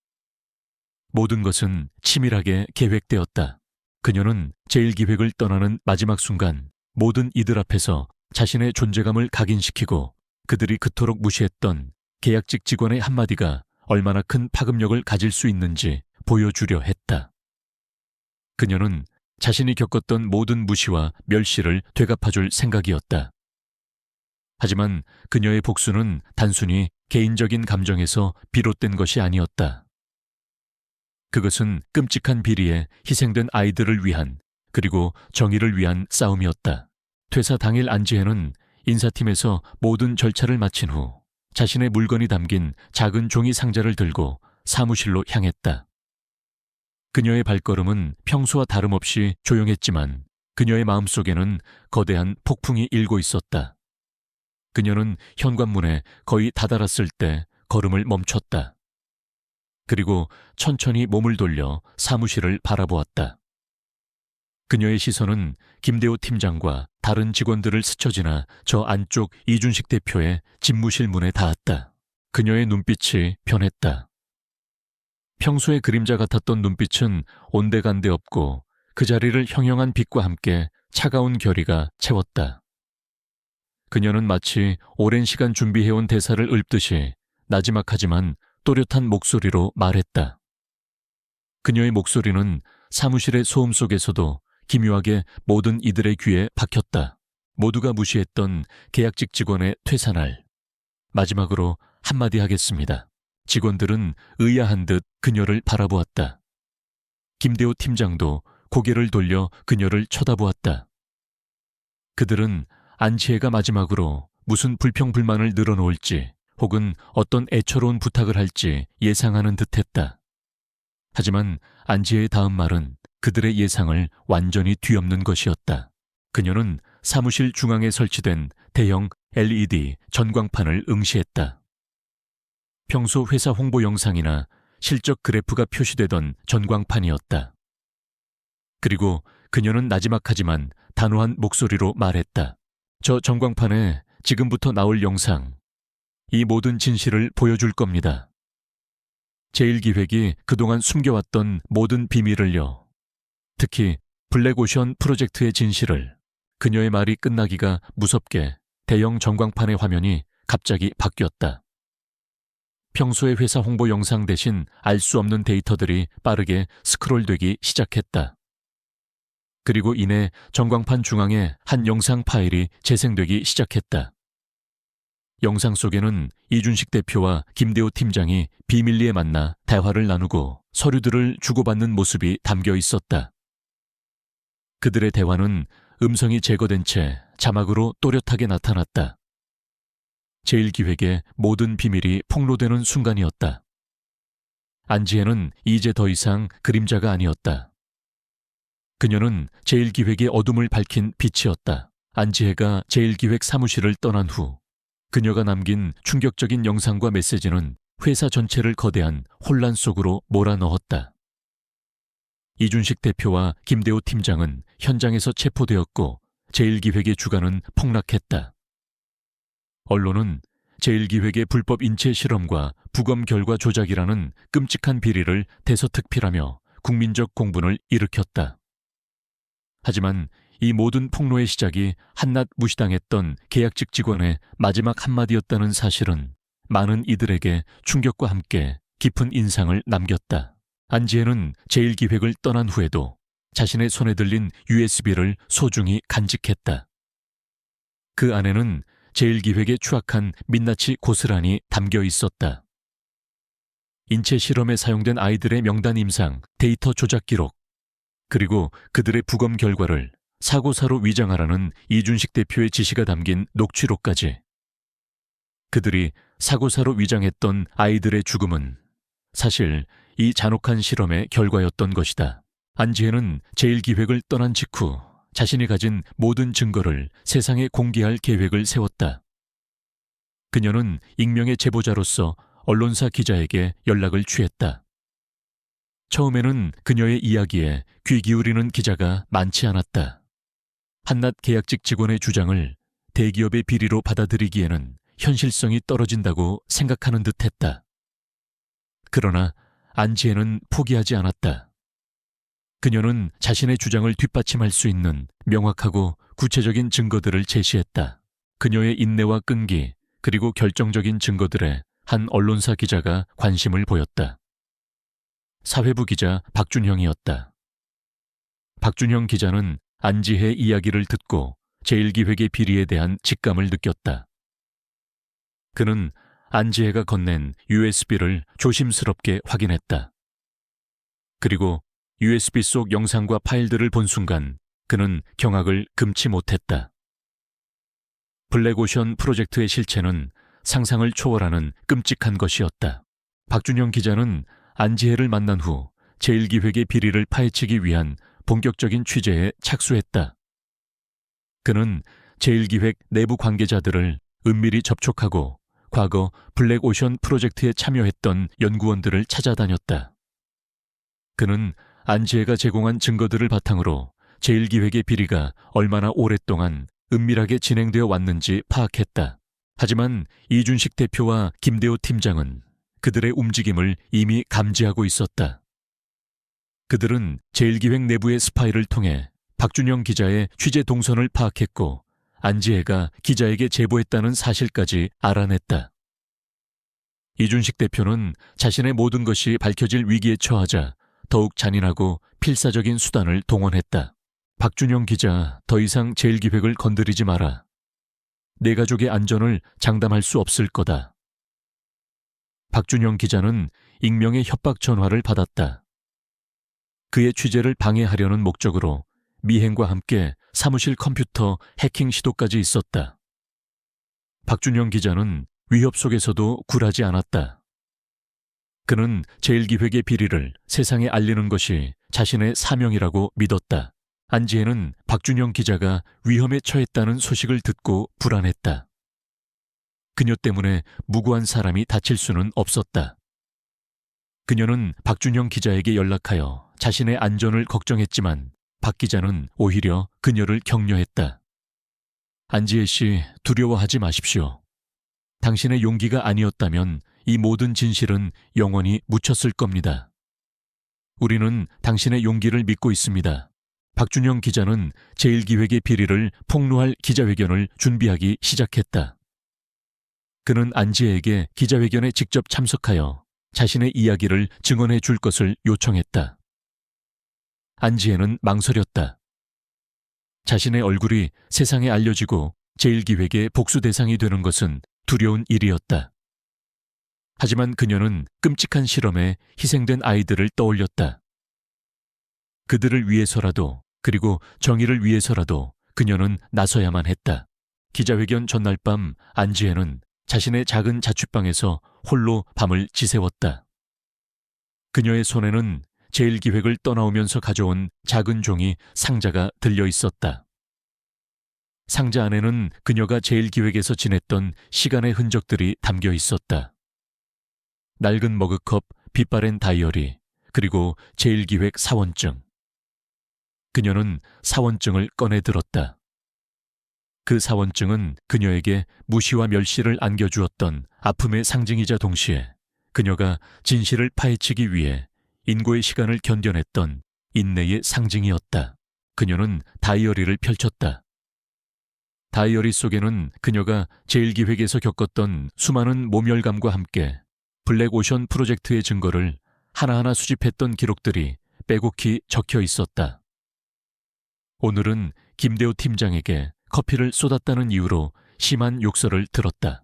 모든 것은 치밀하게 계획되었다. 그녀는 제1기획을 떠나는 마지막 순간 모든 이들 앞에서 자신의 존재감을 각인시키고 그들이 그토록 무시했던 계약직 직원의 한마디가 얼마나 큰 파급력을 가질 수 있는지 보여주려 했다. 그녀는 자신이 겪었던 모든 무시와 멸시를 되갚아줄 생각이었다. 하지만 그녀의 복수는 단순히 개인적인 감정에서 비롯된 것이 아니었다. 그것은 끔찍한 비리에 희생된 아이들을 위한 그리고 정의를 위한 싸움이었다. 퇴사 당일 안지혜는 인사팀에서 모든 절차를 마친 후 자신의 물건이 담긴 작은 종이 상자를 들고 사무실로 향했다. 그녀의 발걸음은 평소와 다름없이 조용했지만 그녀의 마음속에는 거대한 폭풍이 일고 있었다. 그녀는 현관문에 거의 다다랐을 때 걸음을 멈췄다. 그리고 천천히 몸을 돌려 사무실을 바라보았다. 그녀의 시선은 김대호 팀장과 다른 직원들을 스쳐 지나 저 안쪽 이준식 대표의 집무실 문에 닿았다. 그녀의 눈빛이 변했다. 평소에 그림자 같았던 눈빛은 온데간데 없고 그 자리를 형형한 빛과 함께 차가운 결의가 채웠다. 그녀는 마치 오랜 시간 준비해온 대사를 읊듯이 나지막하지만 또렷한 목소리로 말했다. 그녀의 목소리는 사무실의 소음 속에서도 기묘하게 모든 이들의 귀에 박혔다. 모두가 무시했던 계약직 직원의 퇴사날. 마지막으로 한마디 하겠습니다. 직원들은 의아한 듯 그녀를 바라보았다. 김대호 팀장도 고개를 돌려 그녀를 쳐다보았다. 그들은 안지혜가 마지막으로 무슨 불평불만을 늘어놓을지 혹은 어떤 애처로운 부탁을 할지 예상하는 듯했다. 하지만 안지혜의 다음 말은 그들의 예상을 완전히 뒤엎는 것이었다. 그녀는 사무실 중앙에 설치된 대형 LED 전광판을 응시했다. 평소 회사 홍보 영상이나 실적 그래프가 표시되던 전광판이었다. 그리고 그녀는 나지막하지만 단호한 목소리로 말했다. 저 전광판에 지금부터 나올 영상, 이 모든 진실을 보여줄 겁니다. 제1기획이 그동안 숨겨왔던 모든 비밀을요. 특히 블랙오션 프로젝트의 진실을. 그녀의 말이 끝나기가 무섭게 대형 전광판의 화면이 갑자기 바뀌었다. 평소의 회사 홍보 영상 대신 알 수 없는 데이터들이 빠르게 스크롤되기 시작했다. 그리고 이내 전광판 중앙에 한 영상 파일이 재생되기 시작했다. 영상 속에는 이준식 대표와 김대호 팀장이 비밀리에 만나 대화를 나누고 서류들을 주고받는 모습이 담겨 있었다. 그들의 대화는 음성이 제거된 채 자막으로 또렷하게 나타났다. 제1기획의 모든 비밀이 폭로되는 순간이었다. 안지혜는 이제 더 이상 그림자가 아니었다. 그녀는 제1기획의 어둠을 밝힌 빛이었다. 안지혜가 제1기획 사무실을 떠난 후 그녀가 남긴 충격적인 영상과 메시지는 회사 전체를 거대한 혼란 속으로 몰아넣었다. 이준식 대표와 김대호 팀장은 현장에서 체포되었고 제1기획의 주가는 폭락했다. 언론은 제1기획의 불법 인체 실험과 부검 결과 조작이라는 끔찍한 비리를 대서특필하며 국민적 공분을 일으켰다. 하지만 이 모든 폭로의 시작이 한낱 무시당했던 계약직 직원의 마지막 한마디였다는 사실은 많은 이들에게 충격과 함께 깊은 인상을 남겼다. 안지혜는 제1기획을 떠난 후에도 자신의 손에 들린 USB를 소중히 간직했다. 그 안에는 제1기획의 추악한 민낯이 고스란히 담겨 있었다. 인체 실험에 사용된 아이들의 명단 임상, 데이터 조작 기록, 그리고 그들의 부검 결과를 사고사로 위장하라는 이준식 대표의 지시가 담긴 녹취록까지. 그들이 사고사로 위장했던 아이들의 죽음은 사실 이 잔혹한 실험의 결과였던 것이다. 안지혜는 제1기획을 떠난 직후 자신이 가진 모든 증거를 세상에 공개할 계획을 세웠다. 그녀는 익명의 제보자로서 언론사 기자에게 연락을 취했다. 처음에는 그녀의 이야기에 귀 기울이는 기자가 많지 않았다. 한낱 계약직 직원의 주장을 대기업의 비리로 받아들이기에는 현실성이 떨어진다고 생각하는 듯했다. 그러나 안지혜는 포기하지 않았다. 그녀는 자신의 주장을 뒷받침할 수 있는 명확하고 구체적인 증거들을 제시했다. 그녀의 인내와 끈기, 그리고 결정적인 증거들에 한 언론사 기자가 관심을 보였다. 사회부 기자 박준형이었다. 박준형 기자는 안지혜 이야기를 듣고 제1기획의 비리에 대한 직감을 느꼈다. 그는 안지혜가 건넨 USB를 조심스럽게 확인했다. 그리고 USB 속 영상과 파일들을 본 순간 그는 경악을 금치 못했다. 블랙오션 프로젝트의 실체는 상상을 초월하는 끔찍한 것이었다. 박준영 기자는 안지혜를 만난 후 제1기획의 비리를 파헤치기 위한 본격적인 취재에 착수했다. 그는 제1기획 내부 관계자들을 은밀히 접촉하고 과거 블랙오션 프로젝트에 참여했던 연구원들을 찾아다녔다. 그는 안지혜가 제공한 증거들을 바탕으로 제1기획의 비리가 얼마나 오랫동안 은밀하게 진행되어 왔는지 파악했다. 하지만 이준식 대표와 김대호 팀장은 그들의 움직임을 이미 감지하고 있었다. 그들은 제1기획 내부의 스파이를 통해 박준영 기자의 취재 동선을 파악했고 안지혜가 기자에게 제보했다는 사실까지 알아냈다. 이준식 대표는 자신의 모든 것이 밝혀질 위기에 처하자 더욱 잔인하고 필사적인 수단을 동원했다. 박준영 기자, 더 이상 제1기획을 건드리지 마라. 내 가족의 안전을 장담할 수 없을 거다. 박준영 기자는 익명의 협박 전화를 받았다. 그의 취재를 방해하려는 목적으로 미행과 함께 사무실 컴퓨터 해킹 시도까지 있었다. 박준영 기자는 위협 속에서도 굴하지 않았다. 그는 제1기획의 비리를 세상에 알리는 것이 자신의 사명이라고 믿었다. 안지혜는 박준영 기자가 위험에 처했다는 소식을 듣고 불안했다. 그녀 때문에 무고한 사람이 다칠 수는 없었다. 그녀는 박준영 기자에게 연락하여 자신의 안전을 걱정했지만 박 기자는 오히려 그녀를 격려했다. 안지혜 씨, 두려워하지 마십시오. 당신의 용기가 아니었다면 이 모든 진실은 영원히 묻혔을 겁니다. 우리는 당신의 용기를 믿고 있습니다. 박준영 기자는 제1기획의 비리를 폭로할 기자회견을 준비하기 시작했다. 그는 안지혜에게 기자회견에 직접 참석하여 자신의 이야기를 증언해 줄 것을 요청했다. 안지혜는 망설였다. 자신의 얼굴이 세상에 알려지고 제1기획의 복수 대상이 되는 것은 두려운 일이었다. 하지만 그녀는 끔찍한 실험에 희생된 아이들을 떠올렸다. 그들을 위해서라도, 그리고 정의를 위해서라도 그녀는 나서야만 했다. 기자회견 전날 밤 안지혜는 자신의 작은 자취방에서 홀로 밤을 지새웠다. 그녀의 손에는 제1기획을 떠나오면서 가져온 작은 종이 상자가 들려 있었다. 상자 안에는 그녀가 제1기획에서 지냈던 시간의 흔적들이 담겨 있었다. 낡은 머그컵, 빛바랜 다이어리, 그리고 제1기획 사원증. 그녀는 사원증을 꺼내 들었다. 그 사원증은 그녀에게 무시와 멸시를 안겨주었던 아픔의 상징이자 동시에 그녀가 진실을 파헤치기 위해 인고의 시간을 견뎌냈던 인내의 상징이었다. 그녀는 다이어리를 펼쳤다. 다이어리 속에는 그녀가 제1기획에서 겪었던 수많은 모멸감과 함께 블랙오션 프로젝트의 증거를 하나하나 수집했던 기록들이 빼곡히 적혀 있었다. 오늘은 김대호 팀장에게 커피를 쏟았다는 이유로 심한 욕설을 들었다.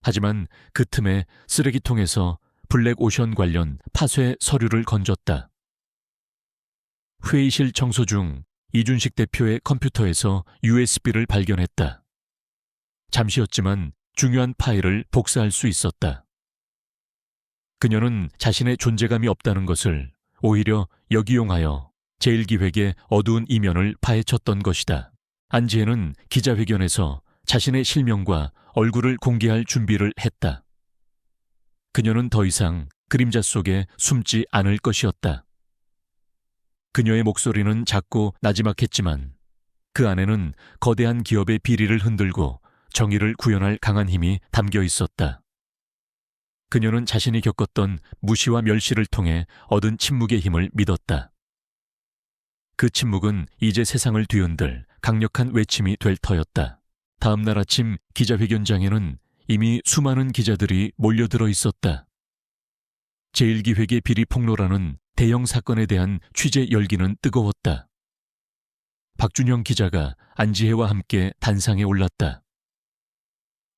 하지만 그 틈에 쓰레기통에서 블랙오션 관련 파쇄 서류를 건졌다. 회의실 청소 중 이준식 대표의 컴퓨터에서 USB를 발견했다. 잠시였지만 중요한 파일을 복사할 수 있었다. 그녀는 자신의 존재감이 없다는 것을 오히려 역이용하여 제1기획의 어두운 이면을 파헤쳤던 것이다. 안지혜는 기자회견에서 자신의 실명과 얼굴을 공개할 준비를 했다. 그녀는 더 이상 그림자 속에 숨지 않을 것이었다. 그녀의 목소리는 작고 나지막했지만 그 안에는 거대한 기업의 비리를 흔들고 정의를 구현할 강한 힘이 담겨 있었다. 그녀는 자신이 겪었던 무시와 멸시를 통해 얻은 침묵의 힘을 믿었다. 그 침묵은 이제 세상을 뒤흔들 강력한 외침이 될 터였다. 다음 날 아침 기자회견장에는 이미 수많은 기자들이 몰려들어 있었다. 제1기획의 비리 폭로라는 대형 사건에 대한 취재 열기는 뜨거웠다. 박준영 기자가 안지혜와 함께 단상에 올랐다.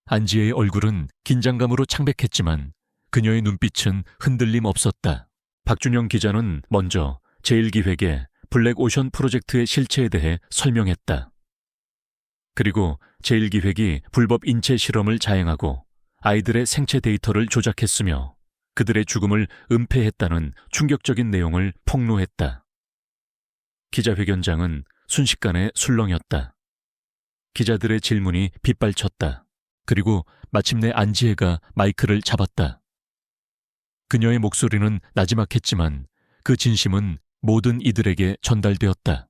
안지혜의 얼굴은 긴장감으로 창백했지만 그녀의 눈빛은 흔들림 없었다. 박준영 기자는 먼저 제1기획의 블랙오션 프로젝트의 실체에 대해 설명했다. 그리고 제1기획이 불법 인체 실험을 자행하고 아이들의 생체 데이터를 조작했으며 그들의 죽음을 은폐했다는 충격적인 내용을 폭로했다. 기자회견장은 순식간에 술렁였다. 기자들의 질문이 빗발쳤다. 그리고 마침내 안지혜가 마이크를 잡았다. 그녀의 목소리는 나지막했지만 그 진심은 모든 이들에게 전달되었다.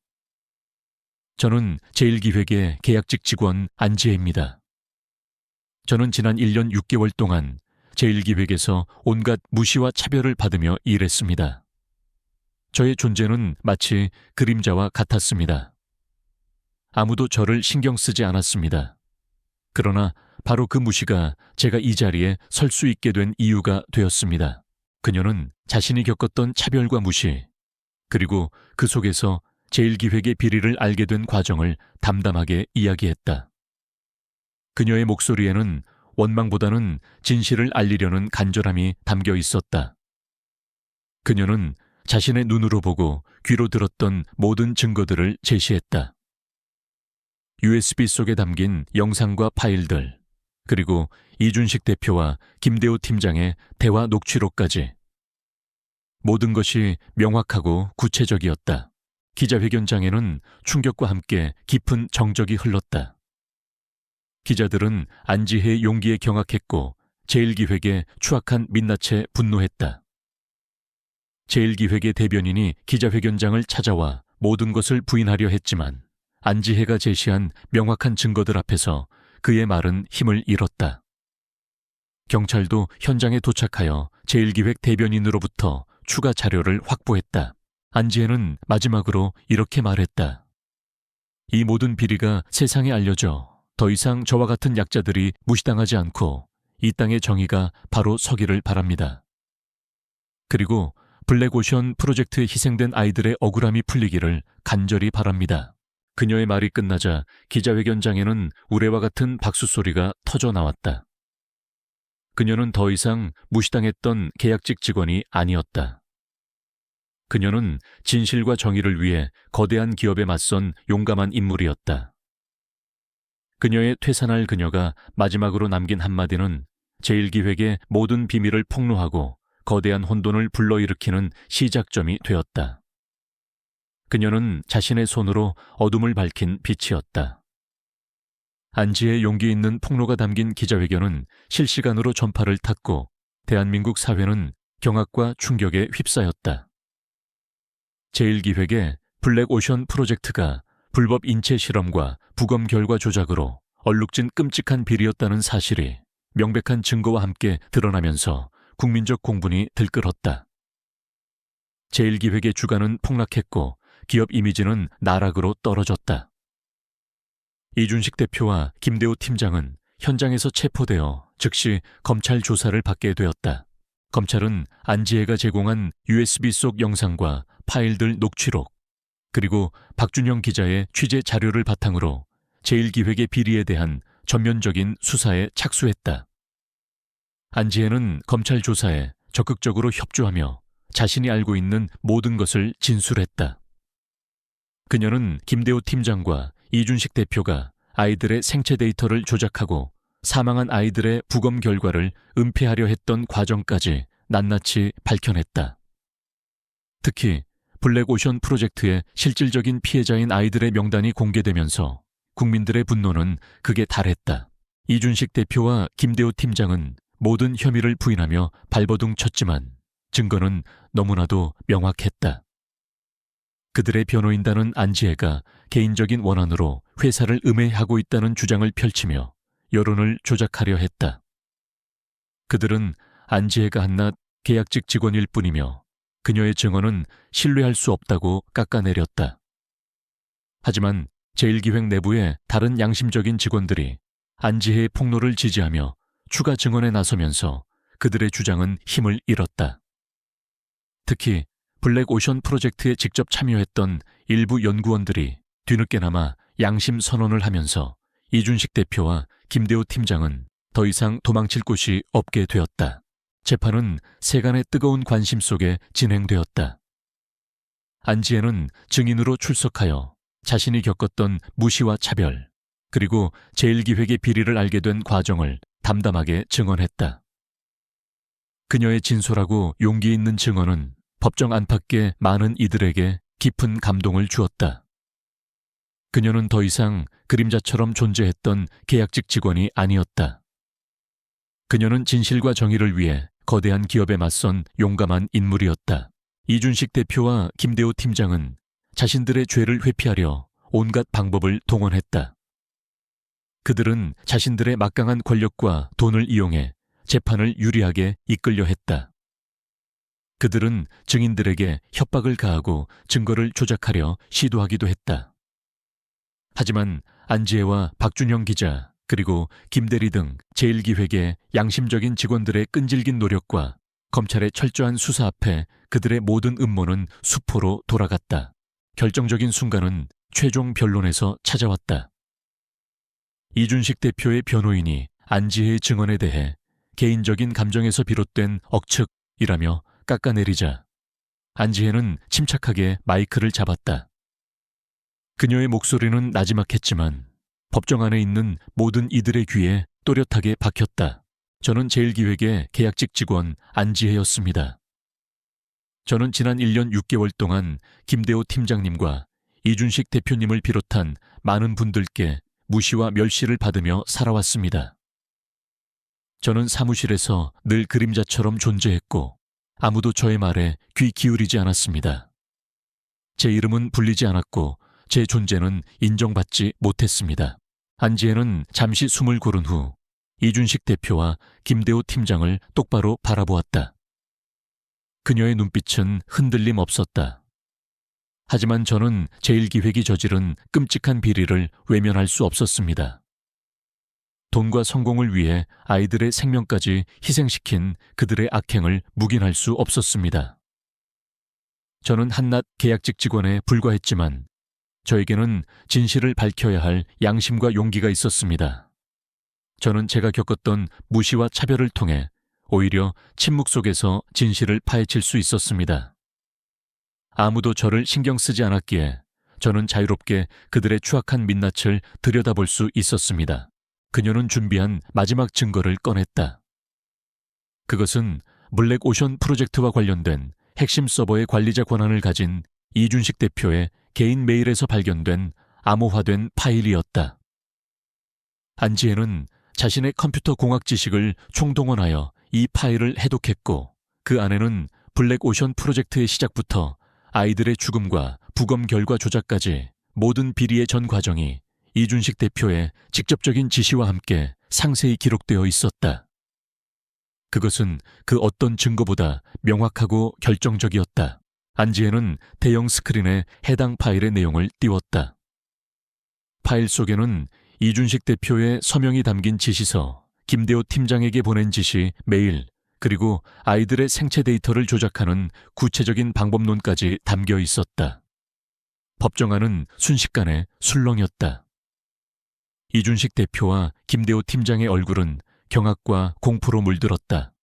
저는 제1기획의 계약직 직원 안지혜입니다. 저는 지난 1년 6개월 동안 제1기획에서 온갖 무시와 차별을 받으며 일했습니다. 저의 존재는 마치 그림자와 같았습니다. 아무도 저를 신경 쓰지 않았습니다. 그러나 바로 그 무시가 제가 이 자리에 설 수 있게 된 이유가 되었습니다. 그녀는 자신이 겪었던 차별과 무시, 그리고 그 속에서 제1기획의 비리를 알게 된 과정을 담담하게 이야기했다. 그녀의 목소리에는 원망보다는 진실을 알리려는 간절함이 담겨 있었다. 그녀는 자신의 눈으로 보고 귀로 들었던 모든 증거들을 제시했다. USB 속에 담긴 영상과 파일들, 그리고 이준식 대표와 김대호 팀장의 대화 녹취록까지. 모든 것이 명확하고 구체적이었다. 기자회견장에는 충격과 함께 깊은 정적이 흘렀다. 기자들은 안지혜의 용기에 경악했고 제1기획의 추악한 민낯에 분노했다. 제1기획의 대변인이 기자회견장을 찾아와 모든 것을 부인하려 했지만 안지혜가 제시한 명확한 증거들 앞에서 그의 말은 힘을 잃었다. 경찰도 현장에 도착하여 제1기획 대변인으로부터 추가 자료를 확보했다. 안지혜는 마지막으로 이렇게 말했다. 이 모든 비리가 세상에 알려져 더 이상 저와 같은 약자들이 무시당하지 않고 이 땅의 정의가 바로 서기를 바랍니다. 그리고 블랙오션 프로젝트에 희생된 아이들의 억울함이 풀리기를 간절히 바랍니다. 그녀의 말이 끝나자 기자회견장에는 우레와 같은 박수 소리가 터져 나왔다. 그녀는 더 이상 무시당했던 계약직 직원이 아니었다. 그녀는 진실과 정의를 위해 거대한 기업에 맞선 용감한 인물이었다. 그녀의 퇴산할 그녀가 마지막으로 남긴 한마디는 제1기획의 모든 비밀을 폭로하고 거대한 혼돈을 불러일으키는 시작점이 되었다. 그녀는 자신의 손으로 어둠을 밝힌 빛이었다. 안지혜의 용기 있는 폭로가 담긴 기자회견은 실시간으로 전파를 탔고 대한민국 사회는 경악과 충격에 휩싸였다. 제1기획의 블랙오션 프로젝트가 불법 인체 실험과 부검 결과 조작으로 얼룩진 끔찍한 비리였다는 사실이 명백한 증거와 함께 드러나면서 국민적 공분이 들끓었다. 제1기획의 주가는 폭락했고 기업 이미지는 나락으로 떨어졌다. 이준식 대표와 김대호 팀장은 현장에서 체포되어 즉시 검찰 조사를 받게 되었다. 검찰은 안지혜가 제공한 USB 속 영상과 파일들 녹취록, 그리고 박준영 기자의 취재 자료를 바탕으로 제1기획의 비리에 대한 전면적인 수사에 착수했다. 안지혜는 검찰 조사에 적극적으로 협조하며 자신이 알고 있는 모든 것을 진술했다. 그녀는 김대호 팀장과 이준식 대표가 아이들의 생체 데이터를 조작하고 사망한 아이들의 부검 결과를 은폐하려 했던 과정까지 낱낱이 밝혀냈다. 특히 블랙오션 프로젝트의 실질적인 피해자인 아이들의 명단이 공개되면서 국민들의 분노는 극에 달했다. 이준식 대표와 김대호 팀장은 모든 혐의를 부인하며 발버둥 쳤지만 증거는 너무나도 명확했다. 그들의 변호인단은 안지혜가 개인적인 원한으로 회사를 음해하고 있다는 주장을 펼치며 여론을 조작하려 했다. 그들은 안지혜가 한낱 계약직 직원일 뿐이며 그녀의 증언은 신뢰할 수 없다고 깎아내렸다. 하지만 제1기획 내부의 다른 양심적인 직원들이 안지혜의 폭로를 지지하며 추가 증언에 나서면서 그들의 주장은 힘을 잃었다. 특히 블랙오션 프로젝트에 직접 참여했던 일부 연구원들이 뒤늦게나마 양심 선언을 하면서 이준식 대표와 김대호 팀장은 더 이상 도망칠 곳이 없게 되었다. 재판은 세간의 뜨거운 관심 속에 진행되었다. 안지혜는 증인으로 출석하여 자신이 겪었던 무시와 차별, 그리고 제1기획의 비리를 알게 된 과정을 담담하게 증언했다. 그녀의 진솔하고 용기 있는 증언은 법정 안팎의 많은 이들에게 깊은 감동을 주었다. 그녀는 더 이상 그림자처럼 존재했던 계약직 직원이 아니었다. 그녀는 진실과 정의를 위해 거대한 기업에 맞선 용감한 인물이었다. 이준식 대표와 김대호 팀장은 자신들의 죄를 회피하려 온갖 방법을 동원했다. 그들은 자신들의 막강한 권력과 돈을 이용해 재판을 유리하게 이끌려 했다. 그들은 증인들에게 협박을 가하고 증거를 조작하려 시도하기도 했다. 하지만 안지혜와 박준영 기자 그리고 김대리 등 제1기획의 양심적인 직원들의 끈질긴 노력과 검찰의 철저한 수사 앞에 그들의 모든 음모는 수포로 돌아갔다. 결정적인 순간은 최종 변론에서 찾아왔다. 이준식 대표의 변호인이 안지혜의 증언에 대해 개인적인 감정에서 비롯된 억측이라며 깎아내리자 안지혜는 침착하게 마이크를 잡았다. 그녀의 목소리는 나지막했지만 법정 안에 있는 모든 이들의 귀에 또렷하게 박혔다. 저는 제1기획의 계약직 직원 안지혜였습니다. 저는 지난 1년 6개월 동안 김대호 팀장님과 이준식 대표님을 비롯한 많은 분들께 무시와 멸시를 받으며 살아왔습니다. 저는 사무실에서 늘 그림자처럼 존재했고 아무도 저의 말에 귀 기울이지 않았습니다. 제 이름은 불리지 않았고 제 존재는 인정받지 못했습니다. 안지혜는 잠시 숨을 고른 후 이준식 대표와 김대호 팀장을 똑바로 바라보았다. 그녀의 눈빛은 흔들림 없었다. 하지만 저는 제1기획이 저지른 끔찍한 비리를 외면할 수 없었습니다. 돈과 성공을 위해 아이들의 생명까지 희생시킨 그들의 악행을 묵인할 수 없었습니다. 저는 한낱 계약직 직원에 불과했지만 저에게는 진실을 밝혀야 할 양심과 용기가 있었습니다. 저는 제가 겪었던 무시와 차별을 통해 오히려 침묵 속에서 진실을 파헤칠 수 있었습니다. 아무도 저를 신경 쓰지 않았기에 저는 자유롭게 그들의 추악한 민낯을 들여다볼 수 있었습니다. 그녀는 준비한 마지막 증거를 꺼냈다. 그것은 블랙오션 프로젝트와 관련된 핵심 서버의 관리자 권한을 가진 이준식 대표의 개인 메일에서 발견된 암호화된 파일이었다. 안지혜는 자신의 컴퓨터 공학 지식을 총동원하여 이 파일을 해독했고 그 안에는 블랙오션 프로젝트의 시작부터 아이들의 죽음과 부검 결과 조작까지 모든 비리의 전 과정이 이준식 대표의 직접적인 지시와 함께 상세히 기록되어 있었다. 그것은 그 어떤 증거보다 명확하고 결정적이었다. 안지혜는 대형 스크린에 해당 파일의 내용을 띄웠다. 파일 속에는 이준식 대표의 서명이 담긴 지시서, 김대호 팀장에게 보낸 지시, 메일, 그리고 아이들의 생체 데이터를 조작하는 구체적인 방법론까지 담겨 있었다. 법정안은 순식간에 술렁였다. 이준식 대표와 김대호 팀장의 얼굴은 경악과 공포로 물들었다.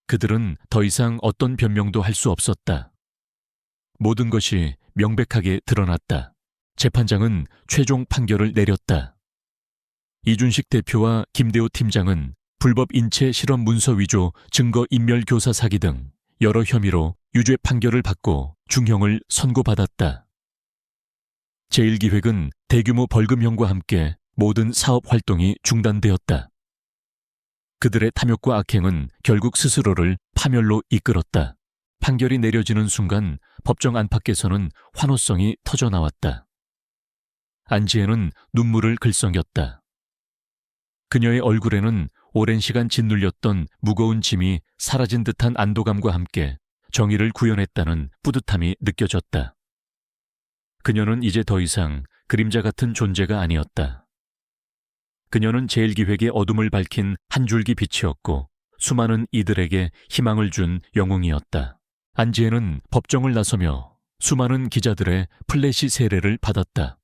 그들은 더 이상 어떤 변명도 할 수 없었다. 모든 것이 명백하게 드러났다. 재판장은 최종 판결을 내렸다. 이준식 대표와 김대호 팀장은 불법 인체 실험 문서 위조, 증거 인멸 교사 사기 등 여러 혐의로 유죄 판결을 받고 중형을 선고받았다. 제1기획은 대규모 벌금형과 함께 모든 사업 활동이 중단되었다. 그들의 탐욕과 악행은 결국 스스로를 파멸로 이끌었다. 판결이 내려지는 순간 법정 안팎에서는 환호성이 터져나왔다. 안지혜는 눈물을 글썽였다. 그녀의 얼굴에는 오랜 시간 짓눌렸던 무거운 짐이 사라진 듯한 안도감과 함께 정의를 구현했다는 뿌듯함이 느껴졌다. 그녀는 이제 더 이상 그림자 같은 존재가 아니었다. 그녀는 제1기획의 어둠을 밝힌 한 줄기 빛이었고 수많은 이들에게 희망을 준 영웅이었다. 안지혜는 법정을 나서며 수많은 기자들의 플래시 세례를 받았다.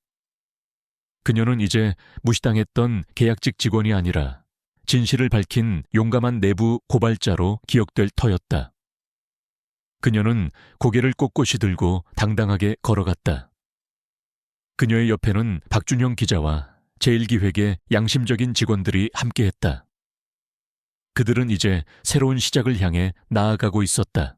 그녀는 이제 무시당했던 계약직 직원이 아니라 진실을 밝힌 용감한 내부 고발자로 기억될 터였다. 그녀는 고개를 꼿꼿이 들고 당당하게 걸어갔다. 그녀의 옆에는 박준형 기자와 제1기획의 양심적인 직원들이 함께했다. 그들은 이제 새로운 시작을 향해 나아가고 있었다.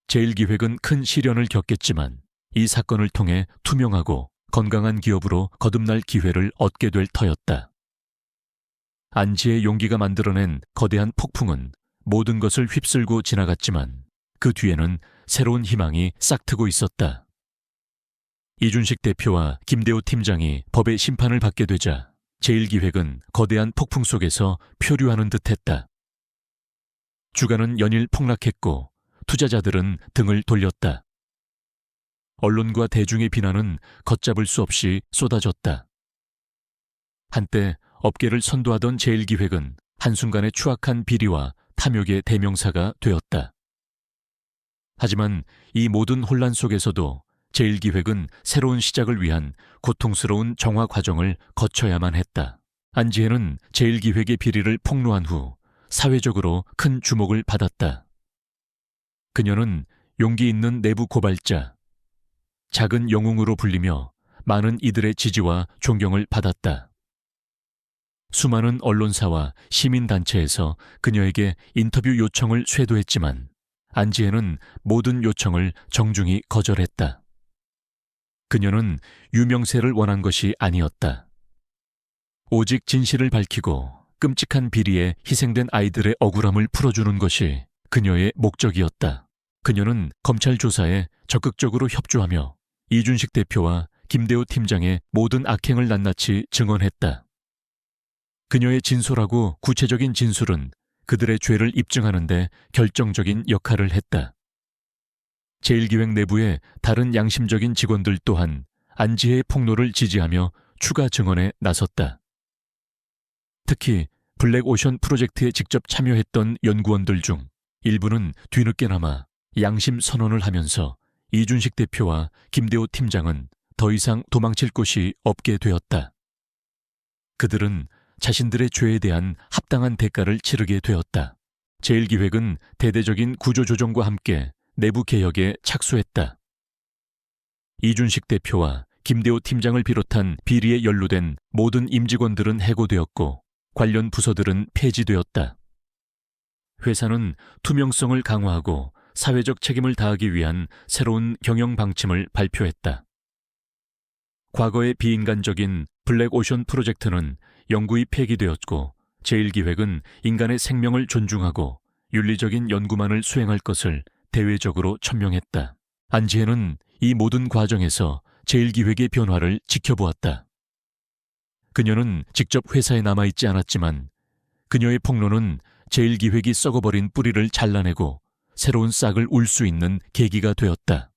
제1기획은 큰 시련을 겪겠지만 이 사건을 통해 투명하고 건강한 기업으로 거듭날 기회를 얻게 될 터였다. 안지의 용기가 만들어낸 거대한 폭풍은 모든 것을 휩쓸고 지나갔지만 그 뒤에는 새로운 희망이 싹트고 있었다. 이준식 대표와 김대호 팀장이 법의 심판을 받게 되자 제1기획은 거대한 폭풍 속에서 표류하는 듯했다. 주가는 연일 폭락했고 투자자들은 등을 돌렸다. 언론과 대중의 비난은 걷잡을 수 없이 쏟아졌다. 한때 업계를 선도하던 제1기획은 한순간에 추악한 비리와 탐욕의 대명사가 되었다. 하지만 이 모든 혼란 속에서도 제1기획은 새로운 시작을 위한 고통스러운 정화 과정을 거쳐야만 했다. 안지혜는 제1기획의 비리를 폭로한 후 사회적으로 큰 주목을 받았다. 그녀는 용기 있는 내부 고발자, 작은 영웅으로 불리며 많은 이들의 지지와 존경을 받았다. 수많은 언론사와 시민단체에서 그녀에게 인터뷰 요청을 쇄도했지만 안지혜는 모든 요청을 정중히 거절했다. 그녀는 유명세를 원한 것이 아니었다. 오직 진실을 밝히고 끔찍한 비리에 희생된 아이들의 억울함을 풀어주는 것이 그녀의 목적이었다. 그녀는 검찰 조사에 적극적으로 협조하며 이준식 대표와 김대호 팀장의 모든 악행을 낱낱이 증언했다. 그녀의 진솔하고 구체적인 진술은 그들의 죄를 입증하는 데 결정적인 역할을 했다. 제1기획 내부의 다른 양심적인 직원들 또한 안지혜의 폭로를 지지하며 추가 증언에 나섰다. 특히 블랙오션 프로젝트에 직접 참여했던 연구원들 중 일부는 뒤늦게나마 양심 선언을 하면서 이준식 대표와 김대호 팀장은 더 이상 도망칠 곳이 없게 되었다. 그들은 자신들의 죄에 대한 합당한 대가를 치르게 되었다. 제1기획은 대대적인 구조조정과 함께 내부 개혁에 착수했다. 이준식 대표와 김대호 팀장을 비롯한 비리에 연루된 모든 임직원들은 해고되었고 관련 부서들은 폐지되었다. 회사는 투명성을 강화하고 사회적 책임을 다하기 위한 새로운 경영 방침을 발표했다. 과거의 비인간적인 블랙오션 프로젝트는 영구히 폐기되었고 제1기획은 인간의 생명을 존중하고 윤리적인 연구만을 수행할 것을 대외적으로 천명했다. 안지혜는 이 모든 과정에서 제1기획의 변화를 지켜보았다. 그녀는 직접 회사에 남아있지 않았지만 그녀의 폭로는 제1기획이 썩어버린 뿌리를 잘라내고 새로운 싹을 울 수 있는 계기가 되었다.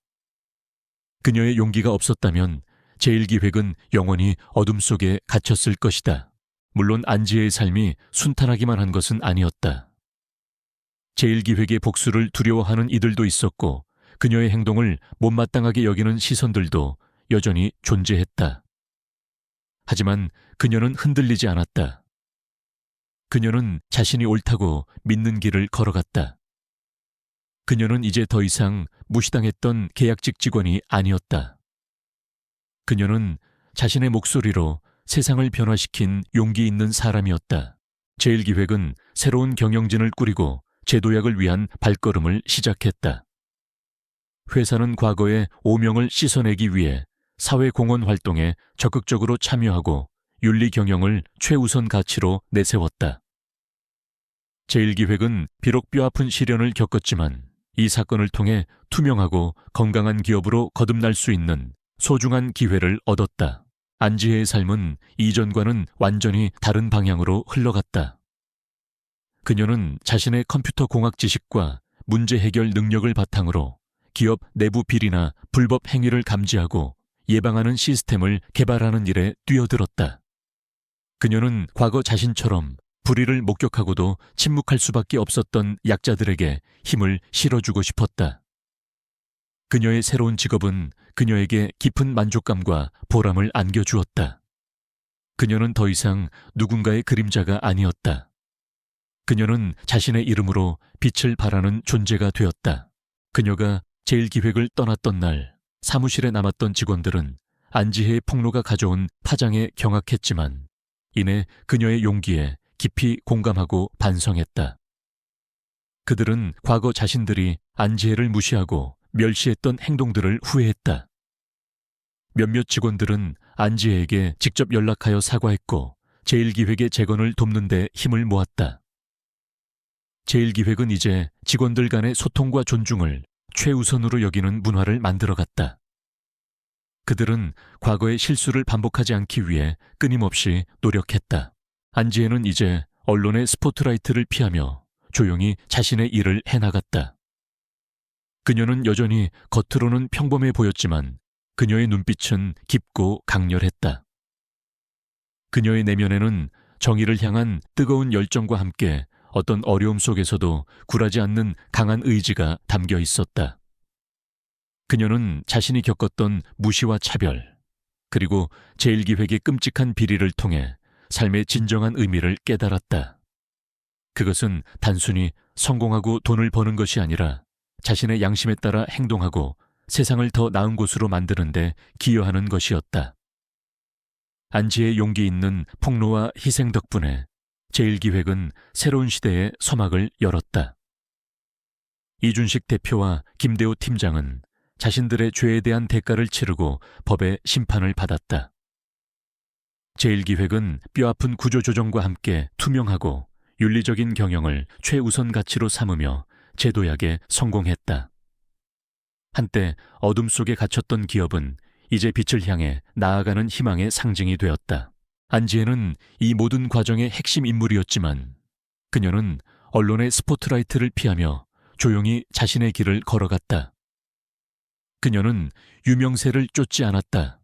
그녀의 용기가 없었다면 제1기획은 영원히 어둠 속에 갇혔을 것이다. 물론 안지혜의 삶이 순탄하기만 한 것은 아니었다. 제1기획의 복수를 두려워하는 이들도 있었고 그녀의 행동을 못마땅하게 여기는 시선들도 여전히 존재했다. 하지만 그녀는 흔들리지 않았다. 그녀는 자신이 옳다고 믿는 길을 걸어갔다. 그녀는 이제 더 이상 무시당했던 계약직 직원이 아니었다. 그녀는 자신의 목소리로 세상을 변화시킨 용기 있는 사람이었다. 제1기획은 새로운 경영진을 꾸리고 제도약을 위한 발걸음을 시작했다. 회사는 과거의 오명을 씻어내기 위해 사회공헌 활동에 적극적으로 참여하고 윤리 경영을 최우선 가치로 내세웠다. 제1기획은 비록 뼈아픈 시련을 겪었지만 이 사건을 통해 투명하고 건강한 기업으로 거듭날 수 있는 소중한 기회를 얻었다. 안지혜의 삶은 이전과는 완전히 다른 방향으로 흘러갔다. 그녀는 자신의 컴퓨터 공학 지식과 문제 해결 능력을 바탕으로 기업 내부 비리나 불법 행위를 감지하고 예방하는 시스템을 개발하는 일에 뛰어들었다. 그녀는 과거 자신처럼 불의를 목격하고도 침묵할 수밖에 없었던 약자들에게 힘을 실어주고 싶었다. 그녀의 새로운 직업은 그녀에게 깊은 만족감과 보람을 안겨주었다. 그녀는 더 이상 누군가의 그림자가 아니었다. 그녀는 자신의 이름으로 빛을 발하는 존재가 되었다. 그녀가 제1기획을 떠났던 날, 사무실에 남았던 직원들은 안지혜의 폭로가 가져온 파장에 경악했지만 이내 그녀의 용기에 깊이 공감하고 반성했다. 그들은 과거 자신들이 안지혜를 무시하고 멸시했던 행동들을 후회했다. 몇몇 직원들은 안지혜에게 직접 연락하여 사과했고 제1기획의 재건을 돕는 데 힘을 모았다. 제1기획은 이제 직원들 간의 소통과 존중을 최우선으로 여기는 문화를 만들어갔다. 그들은 과거의 실수를 반복하지 않기 위해 끊임없이 노력했다. 안지혜는 이제 언론의 스포트라이트를 피하며 조용히 자신의 일을 해나갔다. 그녀는 여전히 겉으로는 평범해 보였지만 그녀의 눈빛은 깊고 강렬했다. 그녀의 내면에는 정의를 향한 뜨거운 열정과 함께 어떤 어려움 속에서도 굴하지 않는 강한 의지가 담겨 있었다. 그녀는 자신이 겪었던 무시와 차별, 그리고 제1기획의 끔찍한 비리를 통해 삶의 진정한 의미를 깨달았다. 그것은 단순히 성공하고 돈을 버는 것이 아니라 자신의 양심에 따라 행동하고 세상을 더 나은 곳으로 만드는 데 기여하는 것이었다. 안지의 용기 있는 폭로와 희생 덕분에 제1기획은 새로운 시대의 서막을 열었다. 이준식 대표와 김대호 팀장은 자신들의 죄에 대한 대가를 치르고 법의 심판을 받았다. 제1기획은 뼈아픈 구조조정과 함께 투명하고 윤리적인 경영을 최우선 가치로 삼으며 제도약에 성공했다. 한때 어둠 속에 갇혔던 기업은 이제 빛을 향해 나아가는 희망의 상징이 되었다. 안지혜는 이 모든 과정의 핵심 인물이었지만 그녀는 언론의 스포트라이트를 피하며 조용히 자신의 길을 걸어갔다. 그녀는 유명세를 쫓지 않았다.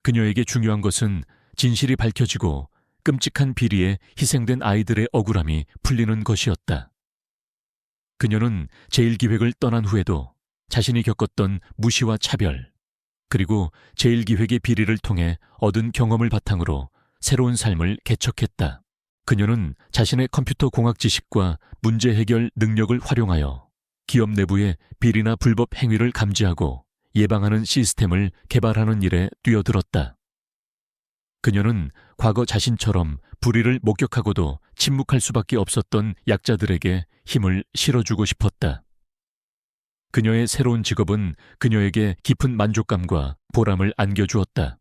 그녀에게 중요한 것은 진실이 밝혀지고 끔찍한 비리에 희생된 아이들의 억울함이 풀리는 것이었다. 그녀는 제1기획을 떠난 후에도 자신이 겪었던 무시와 차별, 그리고 제1기획의 비리를 통해 얻은 경험을 바탕으로 새로운 삶을 개척했다. 그녀는 자신의 컴퓨터 공학 지식과 문제 해결 능력을 활용하여 기업 내부의 비리나 불법 행위를 감지하고 예방하는 시스템을 개발하는 일에 뛰어들었다. 그녀는 과거 자신처럼 불의를 목격하고도 침묵할 수밖에 없었던 약자들에게 힘을 실어주고 싶었다. 그녀의 새로운 직업은 그녀에게 깊은 만족감과 보람을 안겨주었다.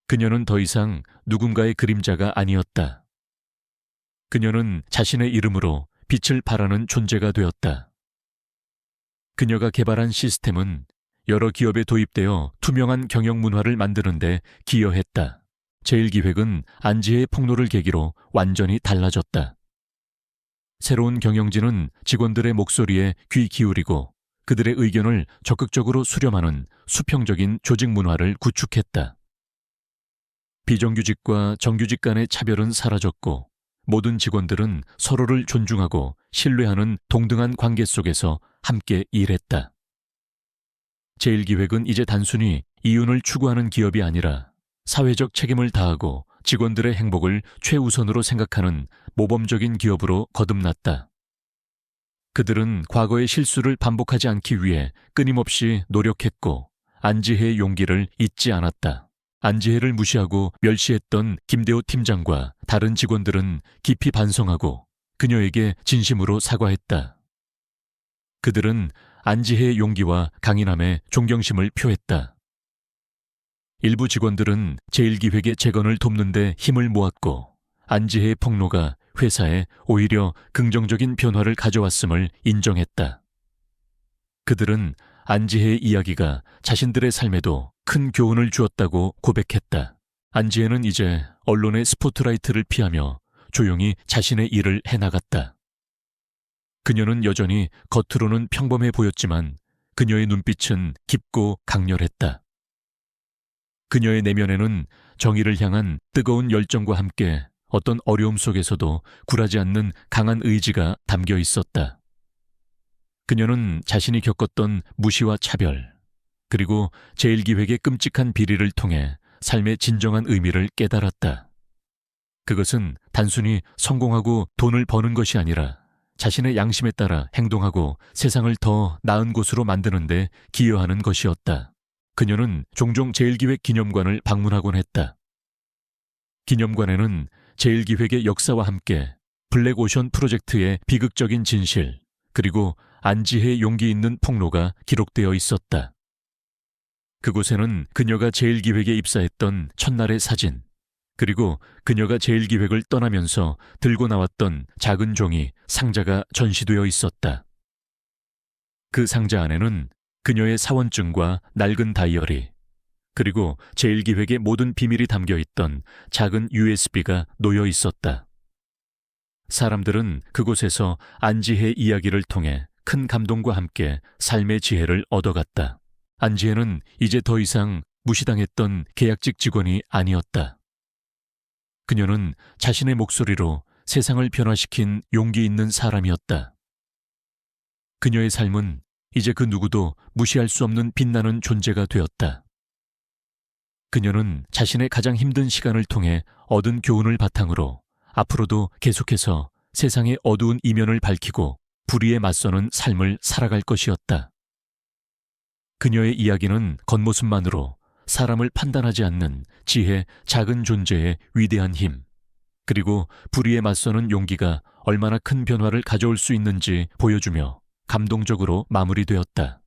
그녀는 더 이상 누군가의 그림자가 아니었다. 그녀는 자신의 이름으로 빛을 발하는 존재가 되었다. 그녀가 개발한 시스템은 여러 기업에 도입되어 투명한 경영 문화를 만드는 데 기여했다. 제1기획은 안지혜의 폭로를 계기로 완전히 달라졌다. 새로운 경영진은 직원들의 목소리에 귀 기울이고 그들의 의견을 적극적으로 수렴하는 수평적인 조직 문화를 구축했다. 비정규직과 정규직 간의 차별은 사라졌고 모든 직원들은 서로를 존중하고 신뢰하는 동등한 관계 속에서 함께 일했다. 제1기획은 이제 단순히 이윤을 추구하는 기업이 아니라 사회적 책임을 다하고 직원들의 행복을 최우선으로 생각하는 모범적인 기업으로 거듭났다. 그들은 과거의 실수를 반복하지 않기 위해 끊임없이 노력했고 안지혜의 용기를 잊지 않았다. 안지혜를 무시하고 멸시했던 김대호 팀장과 다른 직원들은 깊이 반성하고 그녀에게 진심으로 사과했다. 그들은 안지혜의 용기와 강인함에 존경심을 표했다. 일부 직원들은 제1기획의 재건을 돕는 데 힘을 모았고 안지혜의 폭로가 회사에 오히려 긍정적인 변화를 가져왔음을 인정했다. 그들은 안지혜의 이야기가 자신들의 삶에도 큰 교훈을 주었다고 고백했다. 안지혜는 이제 언론의 스포트라이트를 피하며 조용히 자신의 일을 해나갔다. 그녀는 여전히 겉으로는 평범해 보였지만 그녀의 눈빛은 깊고 강렬했다. 그녀의 내면에는 정의를 향한 뜨거운 열정과 함께 어떤 어려움 속에서도 굴하지 않는 강한 의지가 담겨 있었다. 그녀는 자신이 겪었던 무시와 차별, 그리고 제1기획의 끔찍한 비리를 통해 삶의 진정한 의미를 깨달았다. 그것은 단순히 성공하고 돈을 버는 것이 아니라 자신의 양심에 따라 행동하고 세상을 더 나은 곳으로 만드는 데 기여하는 것이었다. 그녀는 종종 제1기획 기념관을 방문하곤 했다. 기념관에는 제1기획의 역사와 함께 블랙오션 프로젝트의 비극적인 진실, 그리고 안지혜의 용기 있는 폭로가 기록되어 있었다. 그곳에는 그녀가 제1기획에 입사했던 첫날의 사진, 그리고 그녀가 제1기획을 떠나면서 들고 나왔던 작은 종이 상자가 전시되어 있었다. 그 상자 안에는 그녀의 사원증과 낡은 다이어리, 그리고 제1기획의 모든 비밀이 담겨 있던 작은 USB가 놓여 있었다. 사람들은 그곳에서 안지혜의 이야기를 통해 큰 감동과 함께 삶의 지혜를 얻어갔다. 안지혜는 이제 더 이상 무시당했던 계약직 직원이 아니었다. 그녀는 자신의 목소리로 세상을 변화시킨 용기 있는 사람이었다. 그녀의 삶은 이제 그 누구도 무시할 수 없는 빛나는 존재가 되었다. 그녀는 자신의 가장 힘든 시간을 통해 얻은 교훈을 바탕으로 앞으로도 계속해서 세상의 어두운 이면을 밝히고 불의에 맞서는 삶을 살아갈 것이었다. 그녀의 이야기는 겉모습만으로 사람을 판단하지 않는 지혜, 작은 존재의 위대한 힘, 그리고 불의에 맞서는 용기가 얼마나 큰 변화를 가져올 수 있는지 보여주며 감동적으로 마무리되었다.